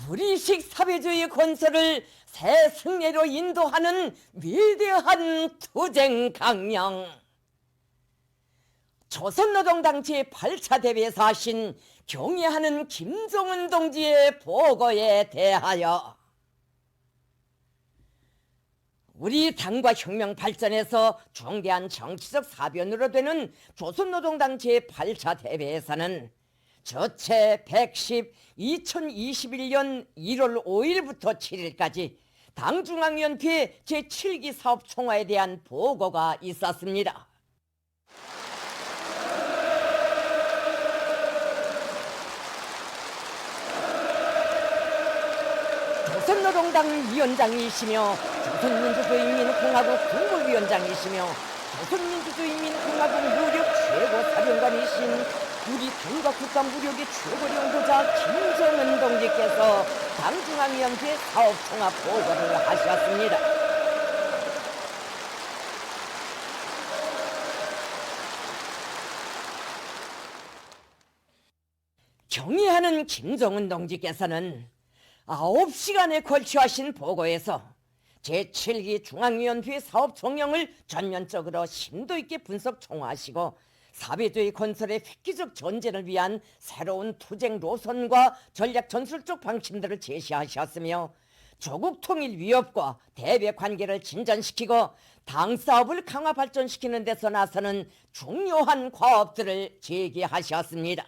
우리식 사회주의 건설을 새 승례로 인도하는 위대한 투쟁 강령. 조선노동당 제8차 대회에서 하신 경애하는 김정은 동지의 보고에 대하여 우리 당과 혁명 발전에서 중대한 정치적 사변으로 되는 조선노동당 제8차 대회에서는 저체 110 2021년 1월 5일부터 7일까지 당중앙위원회 제7기 사업총화에 대한 보고가 있었습니다. 조선노동당 위원장이시며 조선민주주의인민공화국 국무위원장이시며 조선민주주의인민공화국 무력 최고사령관이신 우리 당과 국가 무력의 최고領導자 김정은 동지께서 당중앙위원회 사업총화 보고를 하셨습니다. 경애하는 김정은 동지께서는 9시간에 걸쳐 하신 보고에서 제7기 중앙위원회 사업 종영을 전면적으로 심도 있게 분석 총화하시고 사회주의 건설의 획기적 전진을 위한 새로운 투쟁 노선과 전략 전술적 방침들을 제시하셨으며 조국 통일 위협과 대외 관계를 진전시키고 당 사업을 강화 발전시키는 데서 나서는 중요한 과업들을 제기하셨습니다.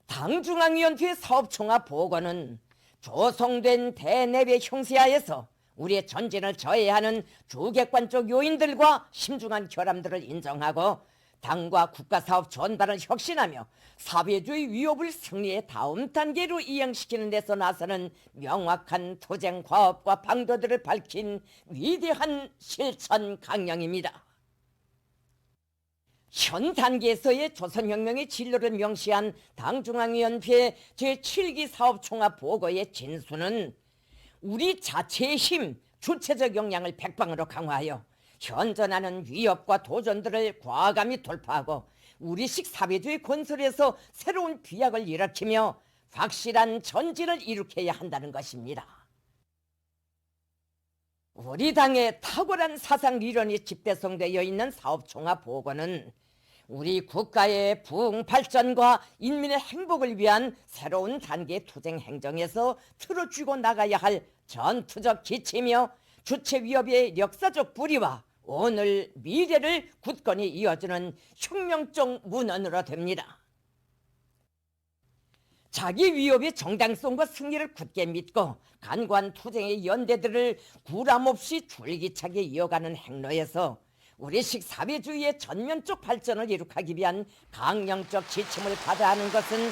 당중앙위원회 사업총화 보고는 조성된 대내외 형세하에서 우리의 전진을 저해하는 주객관적 요인들과 심중한 결함들을 인정하고 당과 국가사업 전반을 혁신하며 사회주의 위협을 승리의 다음 단계로 이행시키는 데서 나서는 명확한 투쟁 과업과 방도들을 밝힌 위대한 실천 강령입니다. 현 단계에서의 조선혁명의 진로를 명시한 당중앙위원회 제7기 사업총화 보고의 진수는 우리 자체의 힘, 주체적 역량을 백방으로 강화하여 현존하는 위협과 도전들을 과감히 돌파하고 우리식 사회주의 건설에서 새로운 비약을 일으키며 확실한 전진을 일으켜야 한다는 것입니다. 우리 당의 탁월한 사상 리론이 집대성되어 있는 사업총화 보고는 우리 국가의 부흥 발전과 인민의 행복을 위한 새로운 단계의 투쟁 행정에서 틀어쥐고 나가야 할 전투적 기치며 주체 위협의 역사적 뿌리와 오늘 미래를 굳건히 이어주는 혁명적 문헌으로 됩니다. 자기 위협의 정당성과 승리를 굳게 믿고 간과한 투쟁의 연대들을 구람없이 줄기차게 이어가는 행로에서 우리식 사회주의의 전면적 발전을 이룩하기 위한 강령적 지침을 받아야 하는 것은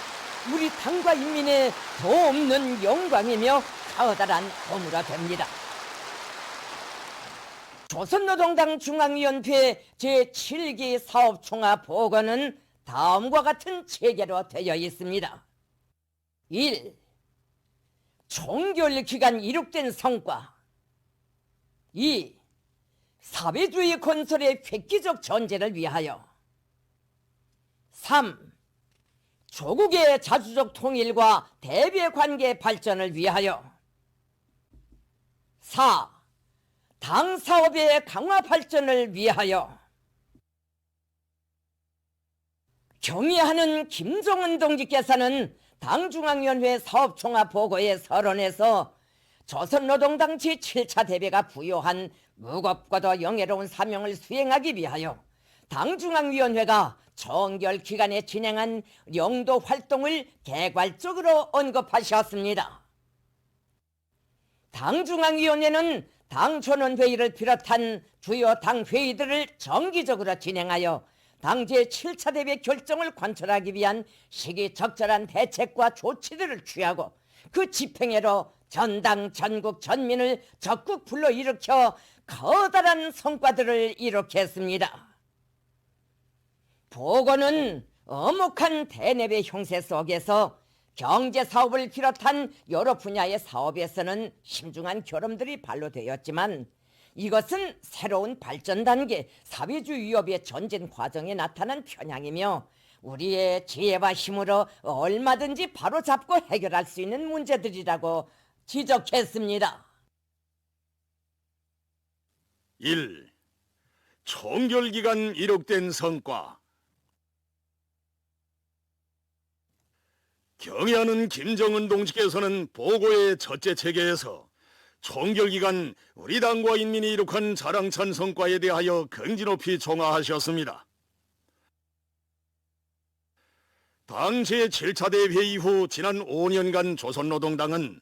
우리 당과 인민의 더없는 영광이며 커다란 보무가 됩니다. 조선노동당 중앙위원회 제7기 사업총화 보고는 다음과 같은 체계로 되어 있습니다. 1. 종결 기간 이룩된 성과. 2. 사회주의 건설의 획기적 전제를 위하여. 3. 조국의 자주적 통일과 대외 관계 발전을 위하여. 4. 당 사업의 강화 발전을 위하여. 경의하는 김정은 동지께서는 당중앙위원회 사업총화 보고의 서론에서 조선노동당 제7차 대회가 부여한 무겁고도 영예로운 사명을 수행하기 위하여 당중앙위원회가 정결 기간에 진행한 영도 활동을 개괄적으로 언급하셨습니다. 당중앙위원회는 당전원회의를 비롯한 주요 당회의들을 정기적으로 진행하여 당 제7차 대회 결정을 관철하기 위한 시기적절한 대책과 조치들을 취하고 그 집행회로 전당 전국 전민을 적극 불러일으켜 커다란 성과들을 이룩했습니다. 보고는 엄혹한 대내외 형세 속에서 경제사업을 비롯한 여러 분야의 사업에서는 심중한 결함들이 반로되었지만 이것은 새로운 발전 단계, 사회주의 위협의 전진 과정에 나타난 편향이며 우리의 지혜와 힘으로 얼마든지 바로잡고 해결할 수 있는 문제들이라고 지적했습니다. 1. 총결기간 이룩된 성과. 경애하는 김정은 동지께서는 보고의 첫째 체계에서 총결기간 우리 당과 인민이 이룩한 자랑찬 성과에 대하여 긍지 높이 총하하셨습니다. 당 제7차 대회 이후 지난 5년간 조선노동당은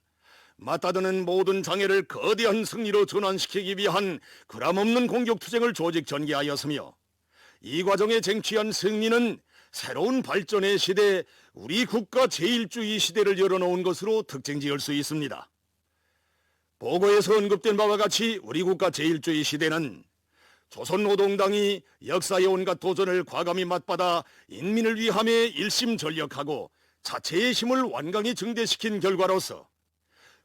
맞다드는 모든 장애를 거대한 승리로 전환시키기 위한 그람없는 공격투쟁을 조직 전개하였으며 이 과정에 쟁취한 승리는 새로운 발전의 시대, 우리 국가 제1주의 시대를 열어놓은 것으로 특징지을 수 있습니다. 보고에서 언급된 바와 같이 우리 국가 제1주의 시대는 조선노동당이 역사의 온갖 도전을 과감히 맞받아 인민을 위함에 일심전력하고 자체의 힘을 완강히 증대시킨 결과로서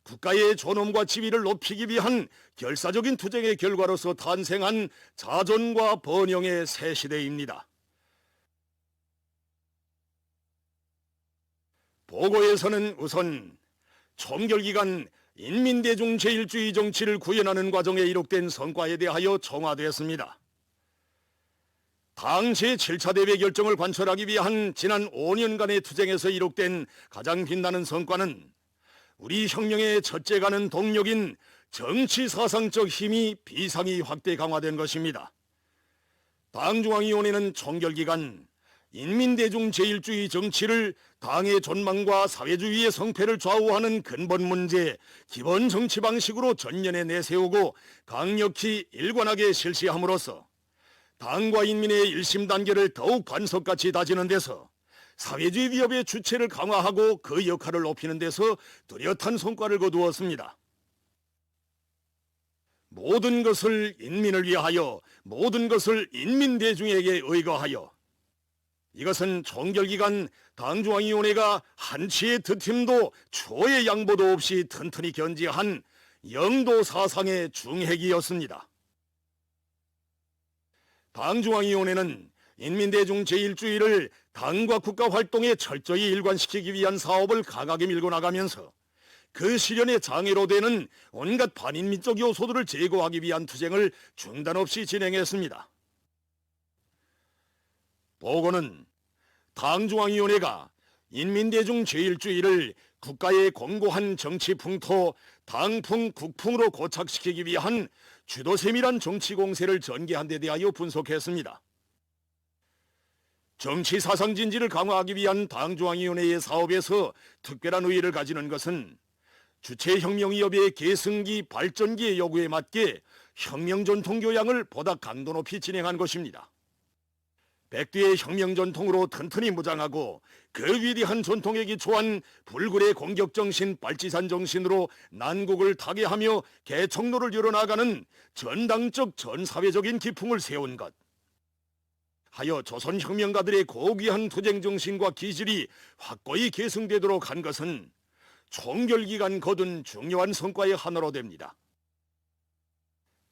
국가의 존엄과 지위를 높이기 위한 결사적인 투쟁의 결과로서 탄생한 자존과 번영의 새 시대입니다. 보고에서는 우선 총결기간 인민대중 제1주의 정치를 구현하는 과정에 이룩된 성과에 대하여 총화되었습니다. 당 제7차 대회 결정을 관철하기 위한 지난 5년간의 투쟁에서 이룩된 가장 빛나는 성과는 우리 혁명의 첫째 가는 동력인 정치사상적 힘이 비상히 확대 강화된 것입니다. 당중앙위원회는 총결기간 인민대중 제1주의 정치를 당의 존망과 사회주의의 성패를 좌우하는 근본 문제, 기본 정치 방식으로 전면에 내세우고 강력히 일관하게 실시함으로써 당과 인민의 일심 단계를 더욱 반석같이 다지는 데서 사회주의 위협의 주체를 강화하고 그 역할을 높이는 데서 뚜렷한 성과를 거두었습니다. 모든 것을 인민을 위하여, 모든 것을 인민대중에게 의거하여. 이것은 총결기간 당중앙위원회가 한치의 드팀도 초의 양보도 없이 튼튼히 견지한 영도 사상의 중핵이었습니다. 당중앙위원회는 인민대중 제1주의를 당과 국가 활동에 철저히 일관시키기 위한 사업을 강하게 밀고 나가면서 그 실현의 장애로 되는 온갖 반인민적 요소들을 제거하기 위한 투쟁을 중단 없이 진행했습니다. 보고는 당중앙위원회가 인민대중 제1주의를 국가의 공고한 정치 풍토, 당풍, 국풍으로 고착시키기 위한 주도 세밀한 정치 공세를 전개한 데 대하여 분석했습니다. 정치 사상 진지를 강화하기 위한 당중앙위원회의 사업에서 특별한 의의를 가지는 것은 주체혁명위협의 계승기, 발전기의 요구에 맞게 혁명 전통 교양을 보다 강도 높이 진행한 것입니다. 백두의 혁명 전통으로 튼튼히 무장하고 그 위대한 전통에 기초한 불굴의 공격정신, 빨치산 정신으로 난국을 타개하며 개척로를 열어나가는 전당적 전사회적인 기풍을 세운 것. 하여 조선혁명가들의 고귀한 투쟁정신과 기질이 확고히 계승되도록 한 것은 총결기간 거둔 중요한 성과의 하나로 됩니다.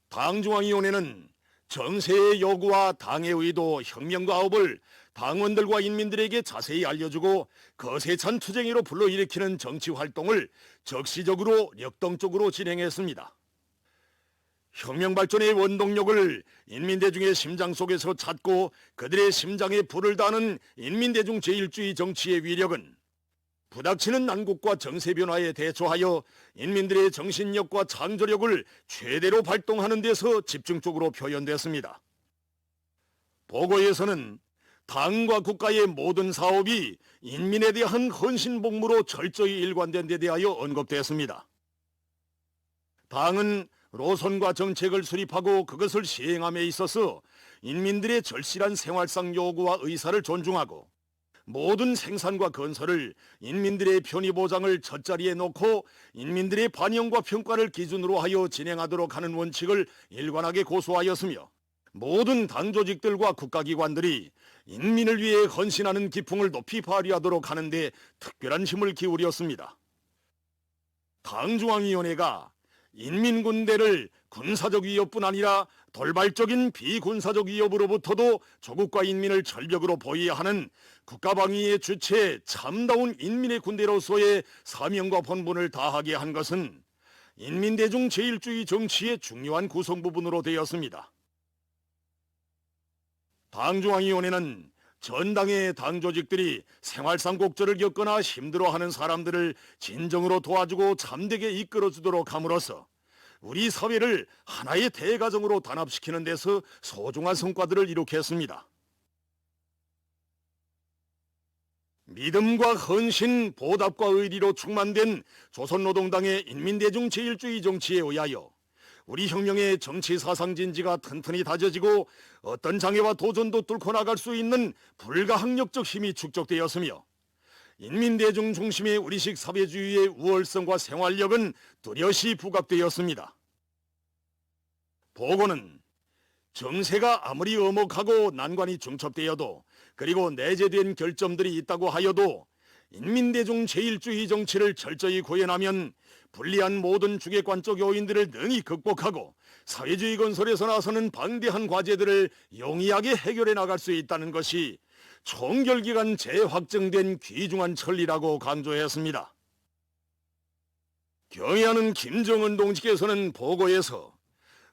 당중앙위원회는 정세의 요구와 당의 의도, 혁명과 업을 당원들과 인민들에게 자세히 알려주고 거세찬 투쟁으로 불러일으키는 정치활동을 적시적으로 역동적으로 진행했습니다. 혁명 발전의 원동력을 인민대중의 심장 속에서 찾고 그들의 심장에 불을 다는 인민대중 제1주의 정치의 위력은 부닥치는 난국과 정세 변화에 대처하여 인민들의 정신력과 창조력을 최대로 발동하는 데서 집중적으로 표현됐습니다. 보고에서는 당과 국가의 모든 사업이 인민에 대한 헌신복무로 철저히 일관된 데 대하여 언급됐습니다. 당은 노선과 정책을 수립하고 그것을 시행함에 있어서 인민들의 절실한 생활상 요구와 의사를 존중하고 모든 생산과 건설을 인민들의 편의 보장을 첫자리에 놓고 인민들의 반영과 평가를 기준으로 하여 진행하도록 하는 원칙을 일관하게 고수하였으며 모든 당 조직들과 국가기관들이 인민을 위해 헌신하는 기풍을 높이 발휘하도록 하는 데 특별한 힘을 기울였습니다. 당중앙위원회가 인민군대를 군사적 위협뿐 아니라 돌발적인 비군사적 위협으로부터도 조국과 인민을 절벽으로 보위하는 국가방위의 주체 참다운 인민의 군대로서의 사명과 본분을 다하게 한 것은 인민대중 제일주의 정치의 중요한 구성부분으로 되었습니다. 당중앙위원회는 전당의 당조직들이 생활상 곡절을 겪거나 힘들어하는 사람들을 진정으로 도와주고 잠되게 이끌어주도록 함으로써 우리 사회를 하나의 대가정으로 단합시키는 데서 소중한 성과들을 이룩했습니다. 믿음과 헌신, 보답과 의리로 충만된 조선노동당의 인민대중 제일주의 정치에 의하여 우리 혁명의 정치 사상 진지가 튼튼히 다져지고 어떤 장애와 도전도 뚫고 나갈 수 있는 불가항력적 힘이 축적되었으며 인민대중 중심의 우리식 사회주의의 우월성과 생활력은 뚜렷이 부각되었습니다. 보고는 정세가 아무리 엄혹하고 난관이 중첩되어도 그리고 내재된 결점들이 있다고 하여도 인민대중 제일주의 정치를 철저히 구현하면 불리한 모든 주객관적 요인들을 능히 극복하고 사회주의 건설에서 나서는 방대한 과제들을 용이하게 해결해 나갈 수 있다는 것이 총결기간 재확정된 귀중한 천리라고 강조했습니다. 경애하는 김정은 동지께서는 보고에서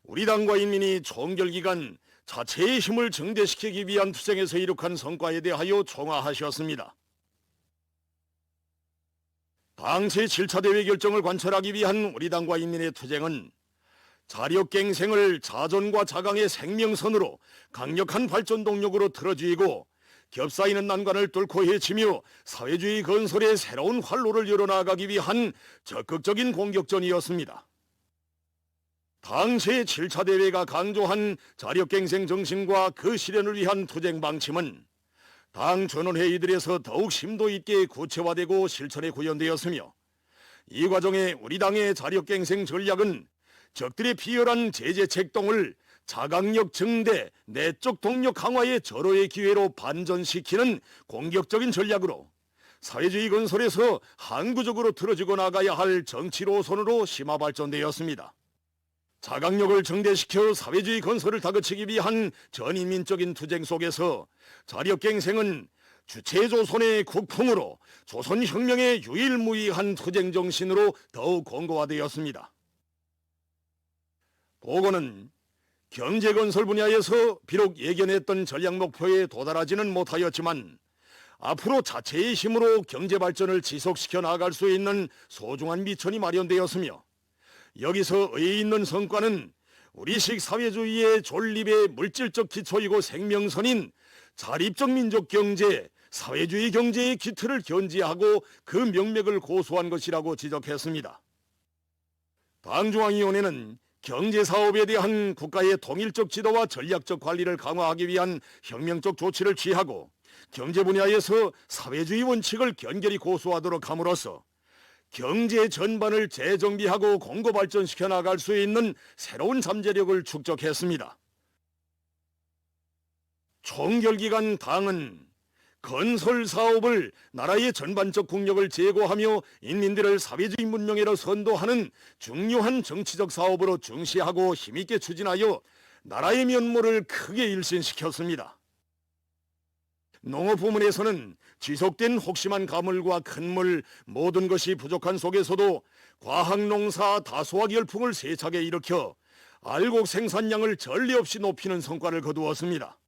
우리 당과 인민이 총결기간 자체의 힘을 증대시키기 위한 투쟁에서 이룩한 성과에 대하여 총화하셨습니다. 당시 7차 대회 결정을 관철하기 위한 우리 당과 인민의 투쟁은 자력갱생을 자존과 자강의 생명선으로 강력한 발전 동력으로 틀어쥐고 겹사이는 난관을 뚫고 헤치며 사회주의 건설의 새로운 활로를 열어나가기 위한 적극적인 공격전이었습니다. 당시 7차 대회가 강조한 자력갱생 정신과 그 실현을 위한 투쟁 방침은 당 전원회의들에서 더욱 심도 있게 구체화되고 실천에 구현되었으며 이 과정에 우리 당의 자력갱생 전략은 적들의 비열한 제재 책동을 자강력 증대, 내적 동력 강화의 절호의 기회로 반전시키는 공격적인 전략으로 사회주의 건설에서 항구적으로 틀어지고 나가야 할 정치 노선으로 심화 발전되었습니다. 자강력을 증대시켜 사회주의 건설을 다그치기 위한 전인민적인 투쟁 속에서 자력갱생은 주체조선의 국풍으로 조선혁명의 유일무이한 투쟁 정신으로 더욱 공고화되었습니다. 보고는 경제건설 분야에서 비록 예견했던 전략 목표에 도달하지는 못하였지만 앞으로 자체의 힘으로 경제발전을 지속시켜 나갈 수 있는 소중한 미천이 마련되었으며 여기서 의의 있는 성과는 우리식 사회주의의 존립의 물질적 기초이고 생명선인 자립적 민족 경제, 사회주의 경제의 기틀을 견지하고 그 명맥을 고수한 것이라고 지적했습니다. 당중앙위원회는 경제사업에 대한 국가의 통일적 지도와 전략적 관리를 강화하기 위한 혁명적 조치를 취하고 경제 분야에서 사회주의 원칙을 견결히 고수하도록 함으로써 경제 전반을 재정비하고 공고 발전시켜 나갈 수 있는 새로운 잠재력을 축적했습니다. 총결기간 당은 건설 사업을 나라의 전반적 국력을 제고하며 인민들을 사회주의 문명으로 선도하는 중요한 정치적 사업으로 중시하고 힘있게 추진하여 나라의 면모를 크게 일신시켰습니다. 농업 부문에서는 지속된 혹심한 가물과 큰물 모든 것이 부족한 속에서도 과학농사 다소학 열풍을 세차게 일으켜 알곡 생산량을 전례 없이 높이는 성과를 거두었습니다.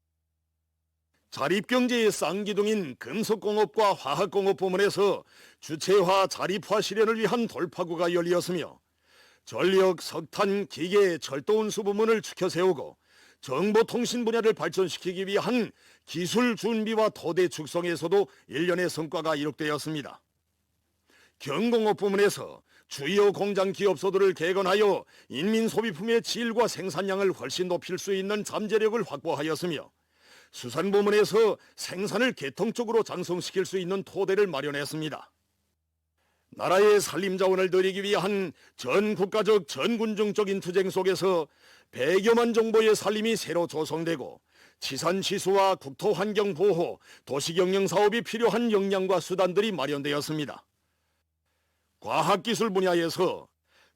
자립경제의 쌍기둥인 금속공업과 화학공업 부문에서 주체화 자립화 실현을 위한 돌파구가 열리었으며 전력, 석탄, 기계, 철도운수 부문을 추켜 세우고 정보통신 분야를 발전시키기 위한 기술 준비와 토대 축성에서도 일련의 성과가 이룩되었습니다. 경공업 부문에서 주요 공장 기업소들을 개건하여 인민 소비품의 질과 생산량을 훨씬 높일 수 있는 잠재력을 확보하였으며 수산 부문에서 생산을 개통적으로 장성시킬 수 있는 토대를 마련했습니다. 나라의 산림자원을 늘리기 위한 전국가적 전군중적인 투쟁 속에서 100여만 정도의 산림이 새로 조성되고 치산치수와 국토환경 보호, 도시경영 사업이 필요한 역량과 수단들이 마련되었습니다. 과학기술 분야에서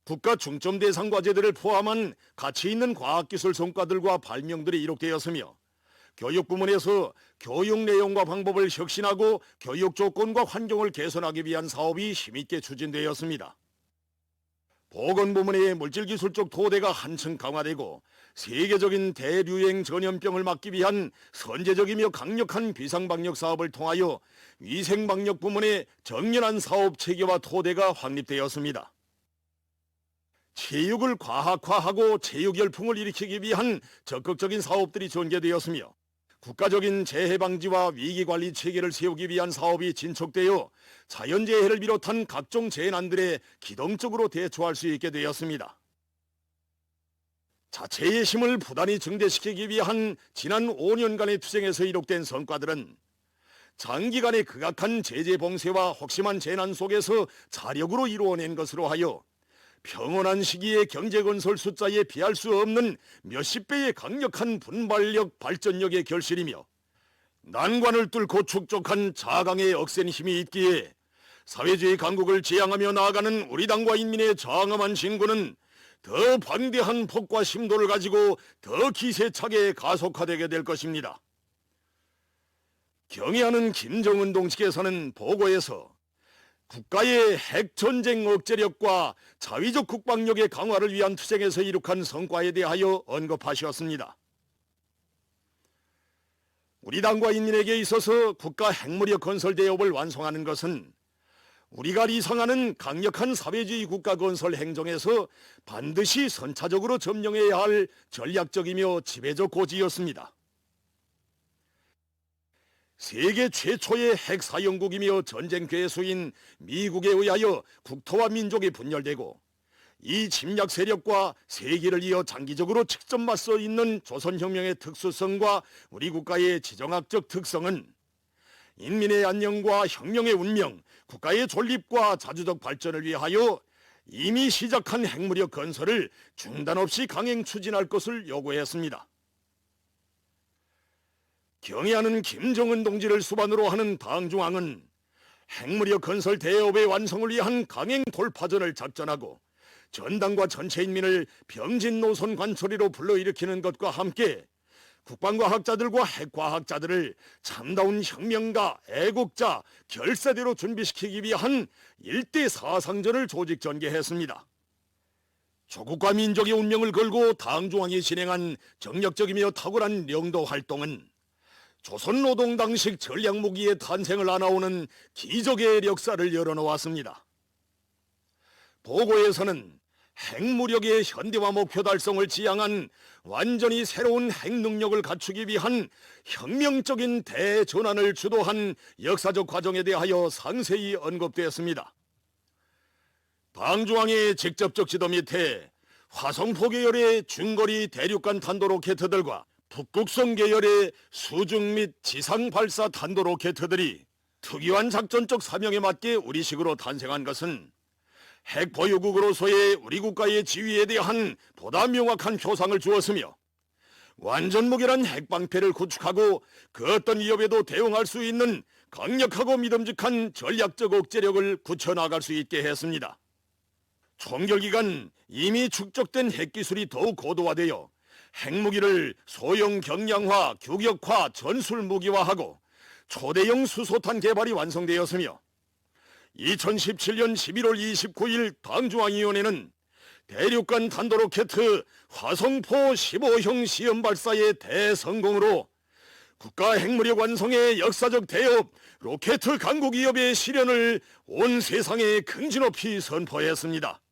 국가 중점 대상 과제들을 포함한 가치 있는 과학기술 성과들과 발명들이 이룩되었으며 교육 부문에서 교육 내용과 방법을 혁신하고 교육 조건과 환경을 개선하기 위한 사업이 힘있게 추진되었습니다. 보건 부문의 물질기술적 토대가 한층 강화되고 세계적인 대류행 전염병을 막기 위한 선제적이며 강력한 비상방역 사업을 통하여 위생방역 부문의 정연한 사업 체계와 토대가 확립되었습니다. 체육을 과학화하고 체육 열풍을 일으키기 위한 적극적인 사업들이 전개되었으며 국가적인 재해방지와 위기관리 체계를 세우기 위한 사업이 진척되어 자연재해를 비롯한 각종 재난들에 기동적으로 대처할 수 있게 되었습니다. 자체의 힘을 부단히 증대시키기 위한 지난 5년간의 투쟁에서 이룩된 성과들은 장기간의 극악한 제재 봉쇄와 혹심한 재난 속에서 자력으로 이루어낸 것으로 하여 평온한 시기의 경제건설 숫자에 비할 수 없는 몇십 배의 강력한 분발력, 발전력의 결실이며 난관을 뚫고 축적한 자강의 억센 힘이 있기에 사회주의 강국을 지향하며 나아가는 우리 당과 인민의 장엄한 신군은 더 방대한 폭과 심도를 가지고 더 기세차게 가속화되게 될 것입니다. 경애하는 김정은 동지께서는 보고에서 국가의 핵전쟁 억제력과 자위적 국방력의 강화를 위한 투쟁에서 이룩한 성과에 대하여 언급하셨습니다. 우리 당과 인민에게 있어서 국가 핵무력 건설 대업을 완성하는 것은 우리가 리상하는 강력한 사회주의 국가 건설 행정에서 반드시 선차적으로 점령해야 할 전략적이며 지배적 고지였습니다. 세계 최초의 핵사용국이며 전쟁 괴수인 미국에 의하여 국토와 민족이 분열되고 이 침략 세력과 세기를 이어 장기적으로 직접 맞서 있는 조선혁명의 특수성과 우리 국가의 지정학적 특성은 인민의 안녕과 혁명의 운명, 국가의 존립과 자주적 발전을 위하여 이미 시작한 핵무력 건설을 중단 없이 강행 추진할 것을 요구했습니다. 경애하는 김정은 동지를 수반으로 하는 당중앙은 핵무력 건설 대업의 완성을 위한 강행 돌파전을 작전하고 전당과 전체 인민을 병진 노선 관철이로 불러일으키는 것과 함께 국방과학자들과 핵과학자들을 참다운 혁명가, 애국자, 결사대로 준비시키기 위한 일대 사상전을 조직 전개했습니다. 조국과 민족의 운명을 걸고 당중앙이 진행한 정력적이며 탁월한 영도 활동은 조선노동당식 전략무기의 탄생을 안아오는 기적의 역사를 열어놓았습니다. 보고에서는 핵무력의 현대화 목표 달성을 지향한 완전히 새로운 핵능력을 갖추기 위한 혁명적인 대전환을 주도한 역사적 과정에 대하여 상세히 언급되었습니다. 당중앙의 직접적 지도 밑에 화성포 계열의 중거리 대륙간 탄도로켓들과 북극성 계열의 수중 및 지상 발사 탄도로켓들이 특이한 작전적 사명에 맞게 우리식으로 탄생한 것은 핵 보유국으로서의 우리 국가의 지위에 대한 보다 명확한 표상을 주었으며 완전 무결한 핵방패를 구축하고 그 어떤 위협에도 대응할 수 있는 강력하고 믿음직한 전략적 억제력을 굳혀나갈 수 있게 했습니다. 총결기간 이미 축적된 핵기술이 더욱 고도화되어 핵무기를 소형 경량화, 규격화, 전술무기화하고 초대형 수소탄 개발이 완성되었으며 2017년 11월 29일 당중앙위원회는 대륙간 탄도로켓 화성포 15형 시험 발사의 대성공으로 국가 핵무력 완성의 역사적 대업 로켓 강국 기업의 실현을 온 세상에 긍지높이 선포했습니다.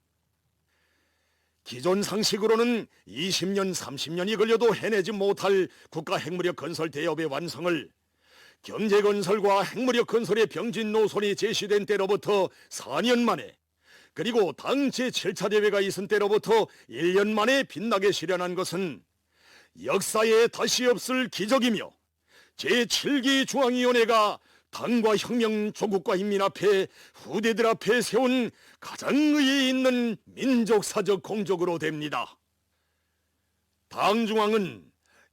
기존 상식으로는 20년, 30년이 걸려도 해내지 못할 국가 핵무력 건설 대업의 완성을 경제건설과 핵무력 건설의 병진 노선이 제시된 때로부터 4년 만에 그리고 당 제7차 대회가 있은 때로부터 1년 만에 빛나게 실현한 것은 역사에 다시 없을 기적이며 제7기 중앙위원회가 당과 혁명 조국과 인민 앞에 후대들 앞에 세운 가장 의의 있는 민족사적 공적으로 됩니다. 당중앙은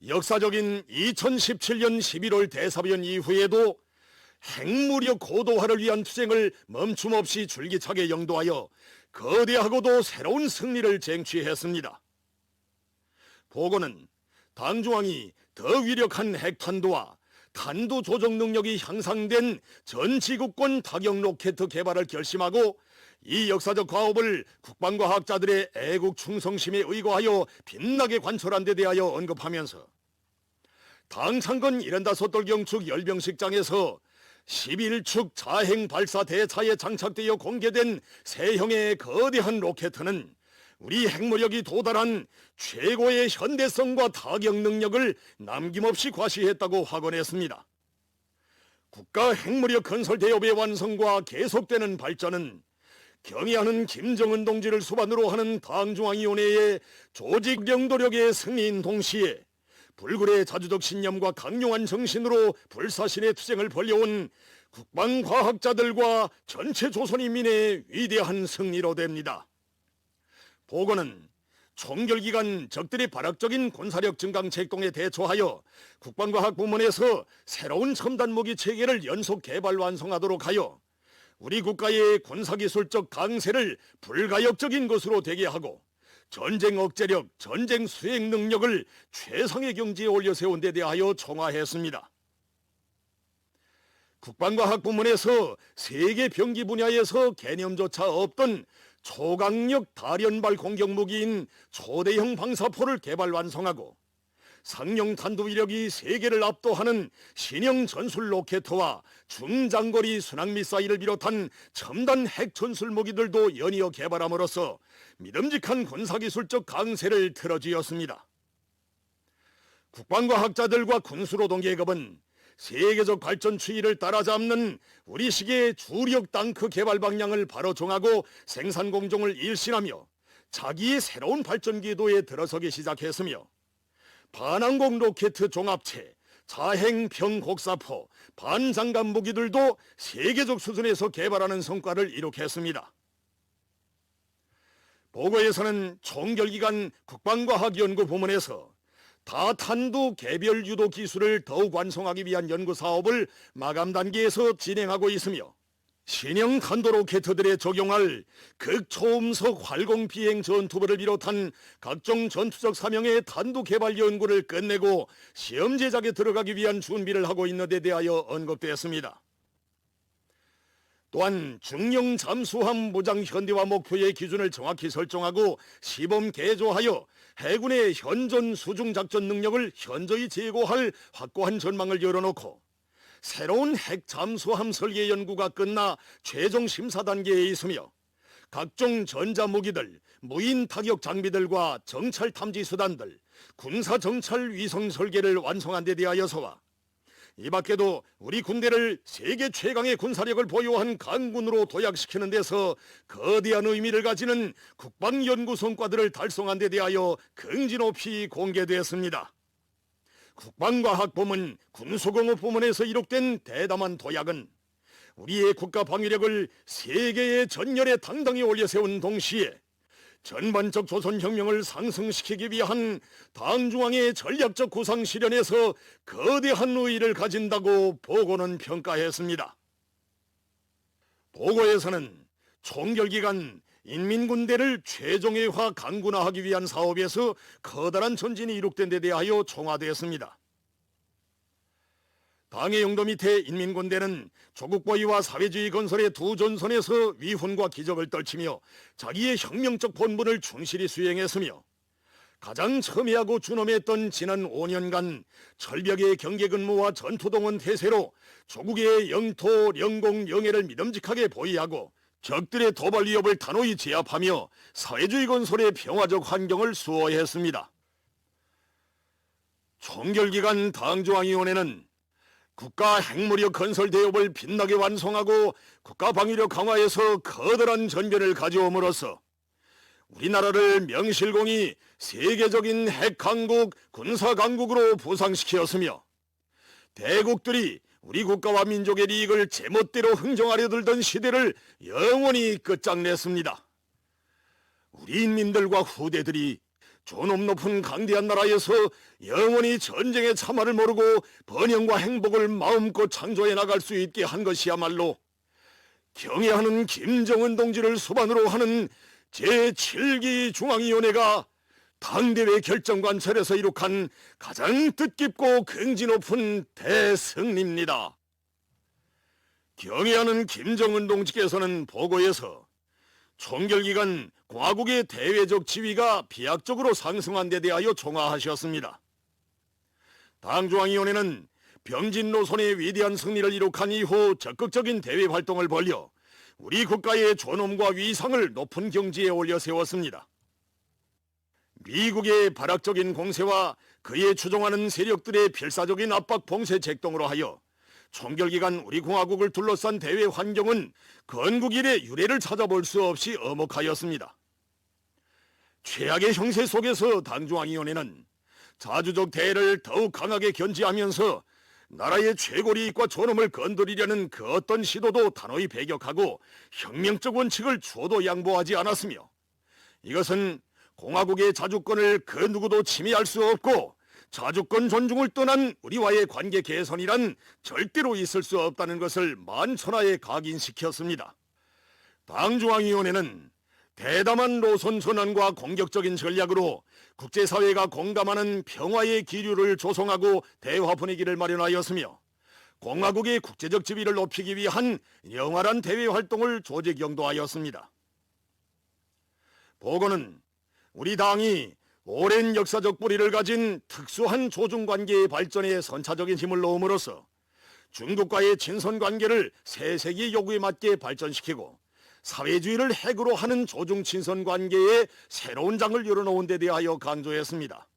역사적인 2017년 11월 대사변 이후에도 핵무력 고도화를 위한 투쟁을 멈춤없이 줄기차게 영도하여 거대하고도 새로운 승리를 쟁취했습니다. 보고는 당중앙이 더 위력한 핵탄두와 탄두 조종 능력이 향상된 전지구권 타격 로켓 개발을 결심하고 이 역사적 과업을 국방과학자들의 애국 충성심에 의거하여 빛나게 관철한 데 대하여 언급하면서 당 창건 75돌 경축 열병식장에서 11축 자행 발사 대차에 장착되어 공개된 세형의 거대한 로켓은 우리 핵무력이 도달한 최고의 현대성과 타격 능력을 남김없이 과시했다고 확언했습니다. 국가 핵무력 건설 대업의 완성과 계속되는 발전은 경애하는 김정은 동지를 수반으로 하는 당중앙위원회의 조직 영도력의 승리인 동시에 불굴의 자주적 신념과 강력한 정신으로 불사신의 투쟁을 벌여온 국방과학자들과 전체 조선인민의 위대한 승리로 됩니다. 보고는 총결기간 적들의 발악적인 군사력 증강 책동에 대처하여 국방과학 부문에서 새로운 첨단 무기 체계를 연속 개발 완성하도록 하여 우리 국가의 군사기술적 강세를 불가역적인 것으로 되게 하고 전쟁 억제력, 전쟁 수행 능력을 최상의 경지에 올려 세운 데 대하여 총화했습니다. 국방과학 부문에서 세계 병기 분야에서 개념조차 없던 초강력 다련발 공격무기인 초대형 방사포를 개발 완성하고 상용 탄두 위력이 세계를 압도하는 신형 전술 로켓과 중장거리 순항미사일을 비롯한 첨단 핵 전술 무기들도 연이어 개발함으로써 믿음직한 군사기술적 강세를 틀어쥐었습니다. 국방과학자들과 군수노동계급은 세계적 발전 추이를 따라잡는 우리 시기의 주력 탱크 개발 방향을 바로 정하고 생산 공정을 일신하며 자기의 새로운 발전 기도에 들어서기 시작했으며 반항공 로켓 종합체, 자행 평곡사포, 반장갑 무기들도 세계적 수준에서 개발하는 성과를 이룩했습니다. 보고에서는 총결기간 국방과학연구 부문에서 다탄두 개별 유도 기술을 더욱 완성하기 위한 연구 사업을 마감 단계에서 진행하고 있으며 신형 탄도 로켓들에 적용할 극초음속 활공 비행 전투부를 비롯한 각종 전투적 사명의 탄두 개발 연구를 끝내고 시험 제작에 들어가기 위한 준비를 하고 있는 데 대하여 언급되었습니다. 또한 중형 잠수함 무장 현대화 목표의 기준을 정확히 설정하고 시범 개조하여 해군의 현존 수중 작전 능력을 현저히 제고할 확고한 전망을 열어놓고 새로운 핵 잠수함 설계 연구가 끝나 최종 심사 단계에 있으며 각종 전자무기들, 무인 타격 장비들과 정찰 탐지 수단들, 군사 정찰 위성 설계를 완성한 데 대하여서와 이 밖에도 우리 군대를 세계 최강의 군사력을 보유한 강군으로 도약시키는 데서 거대한 의미를 가지는 국방연구 성과들을 달성한 데 대하여 긍지 높이 공개되었습니다. 국방과학부문, 군수공업부문에서 이룩된 대담한 도약은 우리의 국가 방위력을 세계의 전열에 당당히 올려세운 동시에 전반적 조선혁명을 상승시키기 위한 당중앙의 전략적 구상 실현에서 거대한 의의를 가진다고 보고는 평가했습니다. 보고에서는 총결기간 인민군대를 최종예화 강군화하기 위한 사업에서 커다란 전진이 이룩된 데 대하여 총화되었습니다. 당의 용도 밑에 인민군대는 조국보위와 사회주의 건설의 두 전선에서 위훈과 기적을 떨치며 자기의 혁명적 본분을 충실히 수행했으며 가장 첨예하고 준엄했던 지난 5년간 철벽의 경계근무와 전투동원 태세로 조국의 영토, 영공, 영해를 믿음직하게 보위하고 적들의 도발 위협을 단호히 제압하며 사회주의 건설의 평화적 환경을 수호했습니다. 총결기간 당중앙위원회는 국가 핵무력 건설 대업을 빛나게 완성하고 국가 방위력 강화에서 커다란 전변을 가져옴으로써 우리나라를 명실공히 세계적인 핵강국, 군사강국으로 부상시켰으며 대국들이 우리 국가와 민족의利益을 제멋대로 흥정하려 들던 시대를 영원히 끝장냈습니다. 우리 인민들과 후대들이 존엄 높은 강대한 나라에서 영원히 전쟁의 참화를 모르고 번영과 행복을 마음껏 창조해 나갈 수 있게 한 것이야말로 경애하는 김정은 동지를 수반으로 하는 제7기 중앙위원회가 당대회 결정관철에서 이룩한 가장 뜻깊고 긍지 높은 대승리입니다. 경애하는 김정은 동지께서는 보고에서 총결기간 공화국의 대외적 지위가 비약적으로 상승한 데 대하여 총화하셨습니다. 당중앙위원회는 병진 노선의 위대한 승리를 이룩한 이후 적극적인 대외 활동을 벌여 우리 국가의 존엄과 위상을 높은 경지에 올려 세웠습니다. 미국의 발악적인 공세와 그에 추종하는 세력들의 필사적인 압박 봉쇄 책동으로 하여 총결기간 우리 공화국을 둘러싼 대외 환경은 건국 이래 유례를 찾아볼 수 없이 엄혹하였습니다. 최악의 형세 속에서 당중앙위원회는 자주적 대해를 더욱 강하게 견지하면서 나라의 최고 이익과 존엄을 건드리려는 그 어떤 시도도 단호히 배격하고 혁명적 원칙을 주어도 양보하지 않았으며, 이것은 공화국의 자주권을 그 누구도 침해할 수 없고 자주권 존중을 떠난 우리와의 관계 개선이란 절대로 있을 수 없다는 것을 만천하에 각인시켰습니다. 당중앙위원회는 대담한 노선 전환과 공격적인 전략으로 국제사회가 공감하는 평화의 기류를 조성하고 대화 분위기를 마련하였으며, 공화국의 국제적 지위를 높이기 위한 영활한 대외 활동을 조직 영도하였습니다. 보고는 우리 당이 오랜 역사적 뿌리를 가진 특수한 조중관계의 발전에 선차적인 힘을 놓음으로써 중국과의 친선관계를 새 세기의 요구에 맞게 발전시키고 사회주의를 핵으로 하는 조중 친선관계에 새로운 장을 열어놓은 데 대하여 강조했습니다.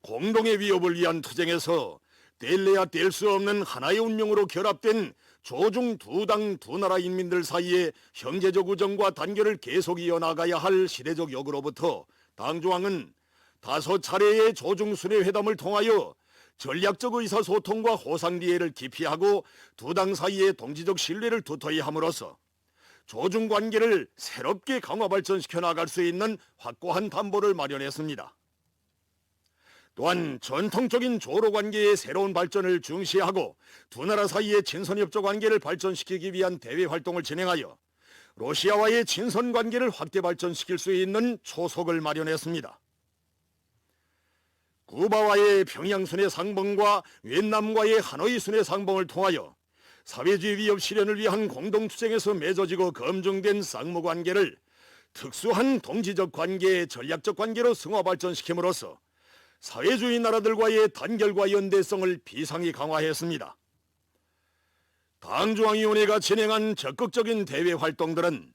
공동의 위협을 위한 투쟁에서 뗄래야 뗄 수 없는 하나의 운명으로 결합된 조중 두 당 두 나라 인민들 사이의 형제적 우정과 단결을 계속 이어나가야 할 시대적 요구로부터 당중앙은 5차례의 조중 순회 회담을 통하여 전략적 의사소통과 호상리해를 기피하고 두 당 사이의 동지적 신뢰를 두터이 함으로써 조중 관계를 새롭게 강화 발전시켜 나갈 수 있는 확고한 담보를 마련했습니다. 또한 전통적인 조로 관계의 새로운 발전을 중시하고 두 나라 사이의 친선협조 관계를 발전시키기 위한 대외 활동을 진행하여 러시아와의 친선 관계를 확대 발전시킬 수 있는 초석을 마련했습니다. 쿠바와의 평양 순회 상봉과 위et남과의 하노이 순회 상봉을 통하여 사회주의 위협 실현을 위한 공동투쟁에서 맺어지고 검증된 쌍무관계를 특수한 동지적 관계의 전략적 관계로 승화 발전시킴으로써 사회주의 나라들과의 단결과 연대성을 비상히 강화했습니다. 당중앙위원회가 진행한 적극적인 대외 활동들은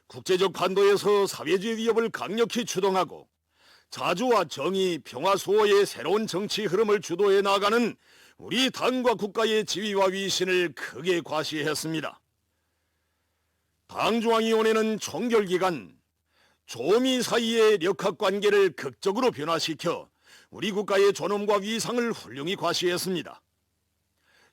국제적 판도에서 사회주의 위협을 강력히 추동하고 자주와 정의, 평화, 수호의 새로운 정치 흐름을 주도해 나가는 우리 당과 국가의 지위와 위신을 크게 과시했습니다. 당중앙위원회는 총결기간 조미 사이의 역학관계를 극적으로 변화시켜 우리 국가의 존엄과 위상을 훌륭히 과시했습니다.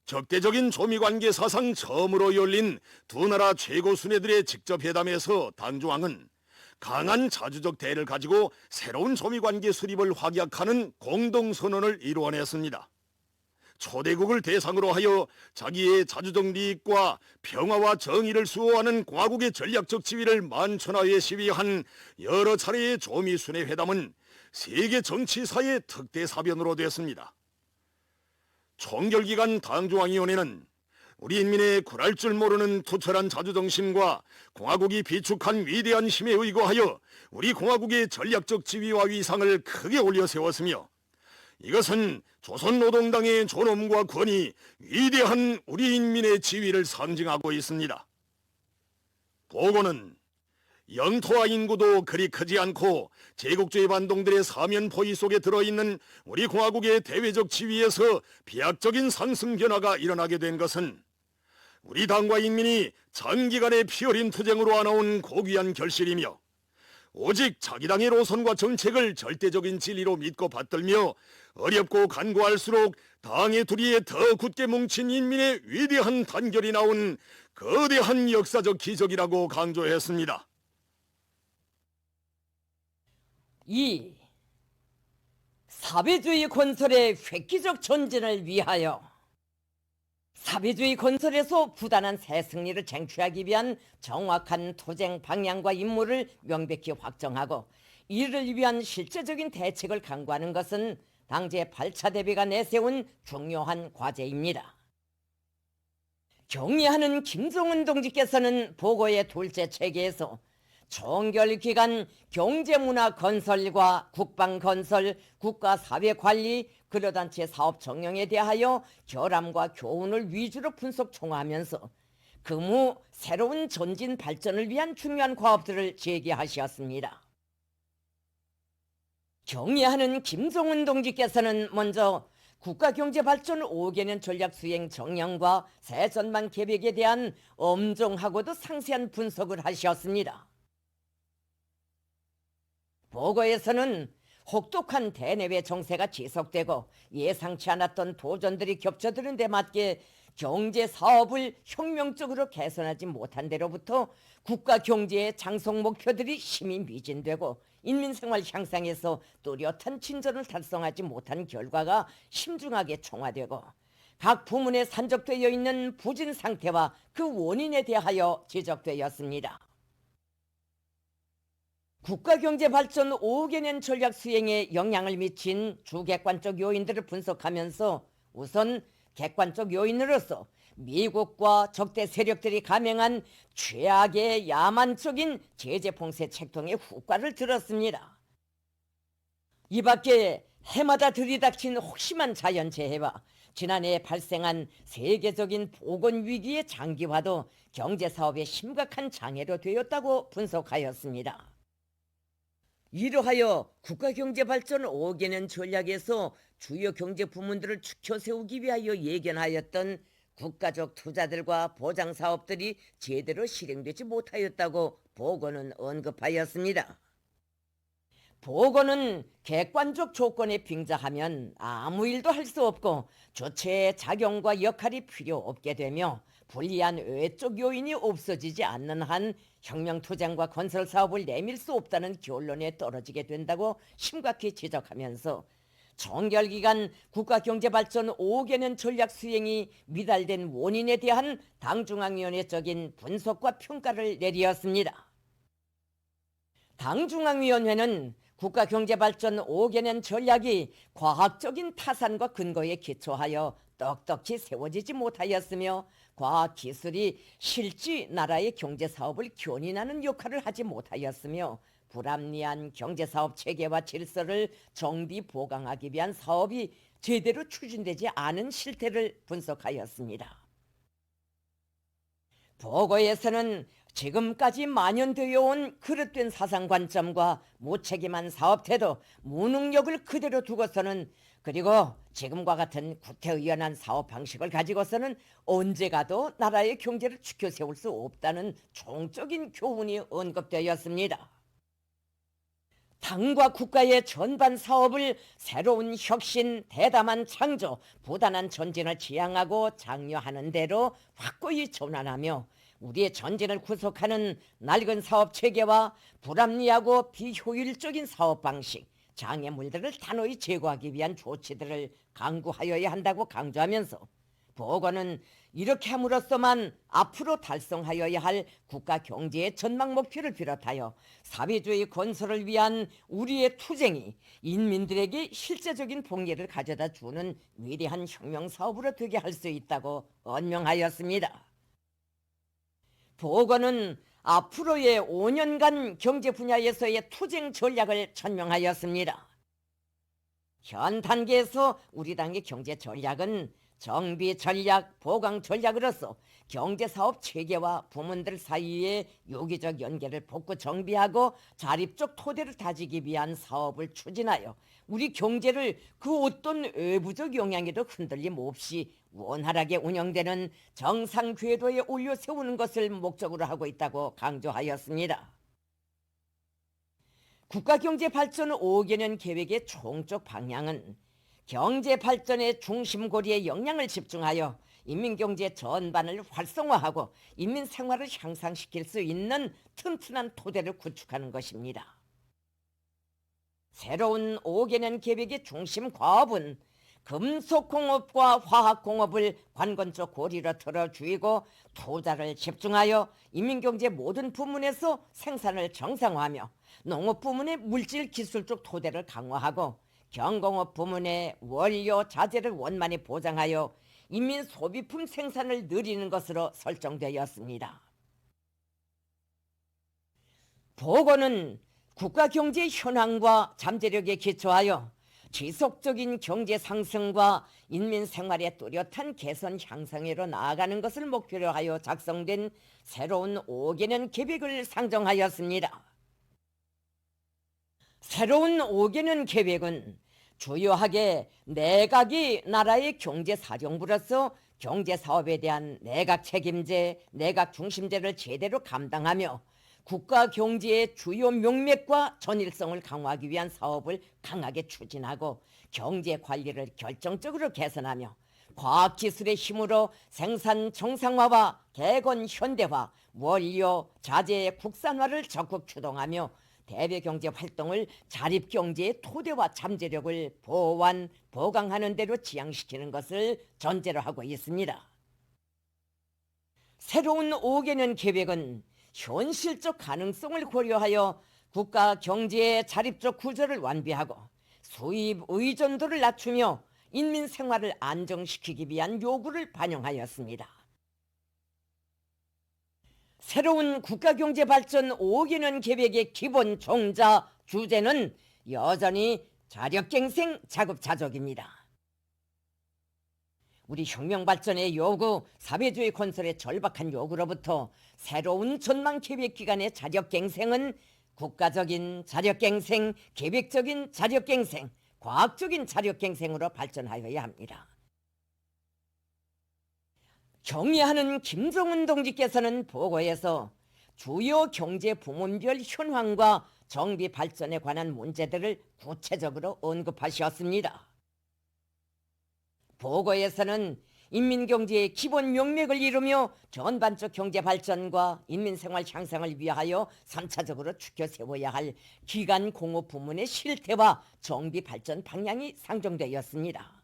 적대적인 조미관계 사상 처음으로 열린 두 나라 최고 순회들의 직접 회담에서 당중앙은 강한 자주적 대를 가지고 새로운 조미관계 수립을 확약하는 공동선언을 이루어냈습니다. 초대국을 대상으로 하여 자기의 자주적利益과 평화와 정의를 수호하는 공화국의 전략적 지위를 만천하에 시위한 여러 차례의 조미순회 회담은 세계 정치사의 특대사변으로 됐습니다. 총결기간 당중앙위원회는 우리 인민의 굴할 줄 모르는 투철한 자주정신과 공화국이 비축한 위대한 힘에 의거하여 우리 공화국의 전략적 지위와 위상을 크게 올려 세웠으며, 이것은 조선노동당의 존엄과 권위, 위대한 우리 인민의 지위를 상징하고 있습니다. 보고는 영토와 인구도 그리 크지 않고 제국주의 반동들의 사면 포위 속에 들어있는 우리 공화국의 대외적 지위에서 비약적인 상승 변화가 일어나게 된 것은 우리 당과 인민이 장기간의 피어린 투쟁으로 안아온 고귀한 결실이며, 오직 자기 당의 노선과 정책을 절대적인 진리로 믿고 받들며 어렵고 간구할수록 당의 두리에 더 굳게 뭉친 인민의 위대한 단결이 나온 거대한 역사적 기적이라고 강조했습니다. 2. 사회주의 건설의 획기적 전진을 위하여 사회주의 건설에서 부단한 새 승리를 쟁취하기 위한 정확한 투쟁 방향과 임무를 명백히 확정하고 이를 위한 실제적인 대책을 강구하는 것은 당제 8차 대비가 내세운 중요한 과제입니다. 경의하는 김종은 동지께서는 보고의 둘째 체계에서 총결기간 경제문화 건설과 국방건설, 국가사회관리, 근로단체 사업 정령에 대하여 결함과 교훈을 위주로 분석 총화하면서 금후 새로운 전진 발전을 위한 중요한 과업들을 제기하셨습니다. 경의하는 김종은 동지께서는 먼저 국가경제발전 5개년 전략 수행 정령과 새 전망 계획에 대한 엄정하고도 상세한 분석을 하셨습니다. 보고에서는 혹독한 대내외 정세가 지속되고 예상치 않았던 도전들이 겹쳐드는 데 맞게 경제 사업을 혁명적으로 개선하지 못한 데로부터 국가 경제의 장성 목표들이 심히 미진되고 인민생활 향상에서 뚜렷한 진전을 달성하지 못한 결과가 심중하게 총화되고 각 부문에 산적되어 있는 부진 상태와 그 원인에 대하여 지적되었습니다. 국가경제발전 5개년 전략 수행에 영향을 미친 주객관적 요인들을 분석하면서 우선 객관적 요인으로서 미국과 적대 세력들이 감행한 최악의 야만적인 제재 봉쇄 책동의 후과를 들었습니다. 이 밖에 해마다 들이닥친 혹심한 자연재해와 지난해 발생한 세계적인 보건위기의 장기화도 경제사업에 심각한 장애로 되었다고 분석하였습니다. 이러하여 국가경제발전 5개년 전략에서 주요 경제 부문들을 축켜 세우기 위하여 예견하였던 국가적 투자들과 보장사업들이 제대로 실행되지 못하였다고 보고는 언급하였습니다. 보고는 객관적 조건에 빙자하면 아무 일도 할 수 없고 주체의 작용과 역할이 필요 없게 되며 불리한 외적 요인이 없어지지 않는 한 혁명투쟁과 건설사업을 내밀 수 없다는 결론에 떨어지게 된다고 심각히 지적하면서 총결기간 국가경제발전 5개년 전략 수행이 미달된 원인에 대한 당중앙위원회적인 분석과 평가를 내리었습니다. 당중앙위원회는 국가경제발전 5개년 전략이 과학적인 타산과 근거에 기초하여 떡떡히 세워지지 못하였으며 과학기술이 실제 나라의 경제사업을 견인하는 역할을 하지 못하였으며 불합리한 경제사업 체계와 질서를 정비 보강하기 위한 사업이 제대로 추진되지 않은 실태를 분석하였습니다. 보고에서는 지금까지 만연되어 온 그릇된 사상관점과 무책임한 사업태도, 무능력을 그대로 두고서는 그리고 지금과 같은 구태의연한 사업 방식을 가지고서는 언제 가도 나라의 경제를 지켜 세울 수 없다는 총적인 교훈이 언급되었습니다. 당과 국가의 전반 사업을 새로운 혁신, 대담한 창조, 부단한 전진을 지향하고 장려하는 대로 확고히 전환하며 우리의 전진을 구속하는 낡은 사업 체계와 불합리하고 비효율적인 사업 방식, 장애물들을 단호히 제거하기 위한 조치들을 강구하여야 한다고 강조하면서 보고는 이렇게 함으로써만 앞으로 달성하여야 할 국가 경제의 전망 목표를 비롯하여 사회주의 건설을 위한 우리의 투쟁이 인민들에게 실제적인 복리를 가져다 주는 위대한 혁명 사업으로 되게 할 수 있다고 언명하였습니다. 보고는 앞으로의 5년간 경제 분야에서의 투쟁 전략을 천명하였습니다. 현 단계에서 우리 당의 경제 전략은 정비 전략, 보강 전략으로서 경제사업 체계와 부문들 사이의 유기적 연계를 복구 정비하고 자립적 토대를 다지기 위한 사업을 추진하여 우리 경제를 그 어떤 외부적 영향에도 흔들림 없이 원활하게 운영되는 정상 궤도에 올려 세우는 것을 목적으로 하고 있다고 강조하였습니다. 국가경제발전 5개년 계획의 총적 방향은 경제발전의 중심고리에 역량을 집중하여 인민경제 전반을 활성화하고 인민생활을 향상시킬 수 있는 튼튼한 토대를 구축하는 것입니다. 새로운 5개년 계획의 중심 과업은 금속공업과 화학공업을 관건적 고리로 틀어주이고 투자를 집중하여 인민경제 모든 부문에서 생산을 정상화하며 농업 부문의 물질 기술적 토대를 강화하고 경공업 부문의 원료 자재를 원만히 보장하여 인민 소비품 생산을 늘리는 것으로 설정되었습니다. 보고는 국가 경제 현황과 잠재력에 기초하여 지속적인 경제 상승과 인민 생활의 뚜렷한 개선 향상으로 나아가는 것을 목표로 하여 작성된 새로운 5개년 계획을 상정하였습니다. 새로운 5개년 계획은 주요하게 내각이 나라의 경제사령부로서 경제사업에 대한 내각 책임제, 내각 중심제를 제대로 감당하며 국가 경제의 주요 명맥과 전일성을 강화하기 위한 사업을 강하게 추진하고 경제 관리를 결정적으로 개선하며 과학기술의 힘으로 생산 정상화와 개건 현대화, 원료, 자재의 국산화를 적극 추동하며 대외경제 활동을 자립경제의 토대와 잠재력을 보완, 보강하는 대로 지향시키는 것을 전제로 하고 있습니다. 새로운 5개년 계획은 현실적 가능성을 고려하여 국가 경제의 자립적 구조를 완비하고 수입 의존도를 낮추며 인민 생활을 안정시키기 위한 요구를 반영하였습니다. 새로운 국가경제발전 5개년 계획의 기본 종자 주제는 여전히 자력갱생 자급자족입니다. 우리 혁명발전의 요구, 사회주의 건설의 절박한 요구로부터 새로운 전망 계획 기간의 자력갱생은 국가적인 자력갱생, 계획적인 자력갱생, 과학적인 자력갱생으로 발전하여야 합니다. 경의하는 김정은 동지께서는 보고에서 주요 경제 부문별 현황과 정비 발전에 관한 문제들을 구체적으로 언급하셨습니다. 보고에서는 인민경제의 기본 명맥을 이루며 전반적 경제 발전과 인민생활 향상을 위하여 3차적으로 추켜 세워야 할 기간 공업 부문의 실태와 정비 발전 방향이 상정되었습니다.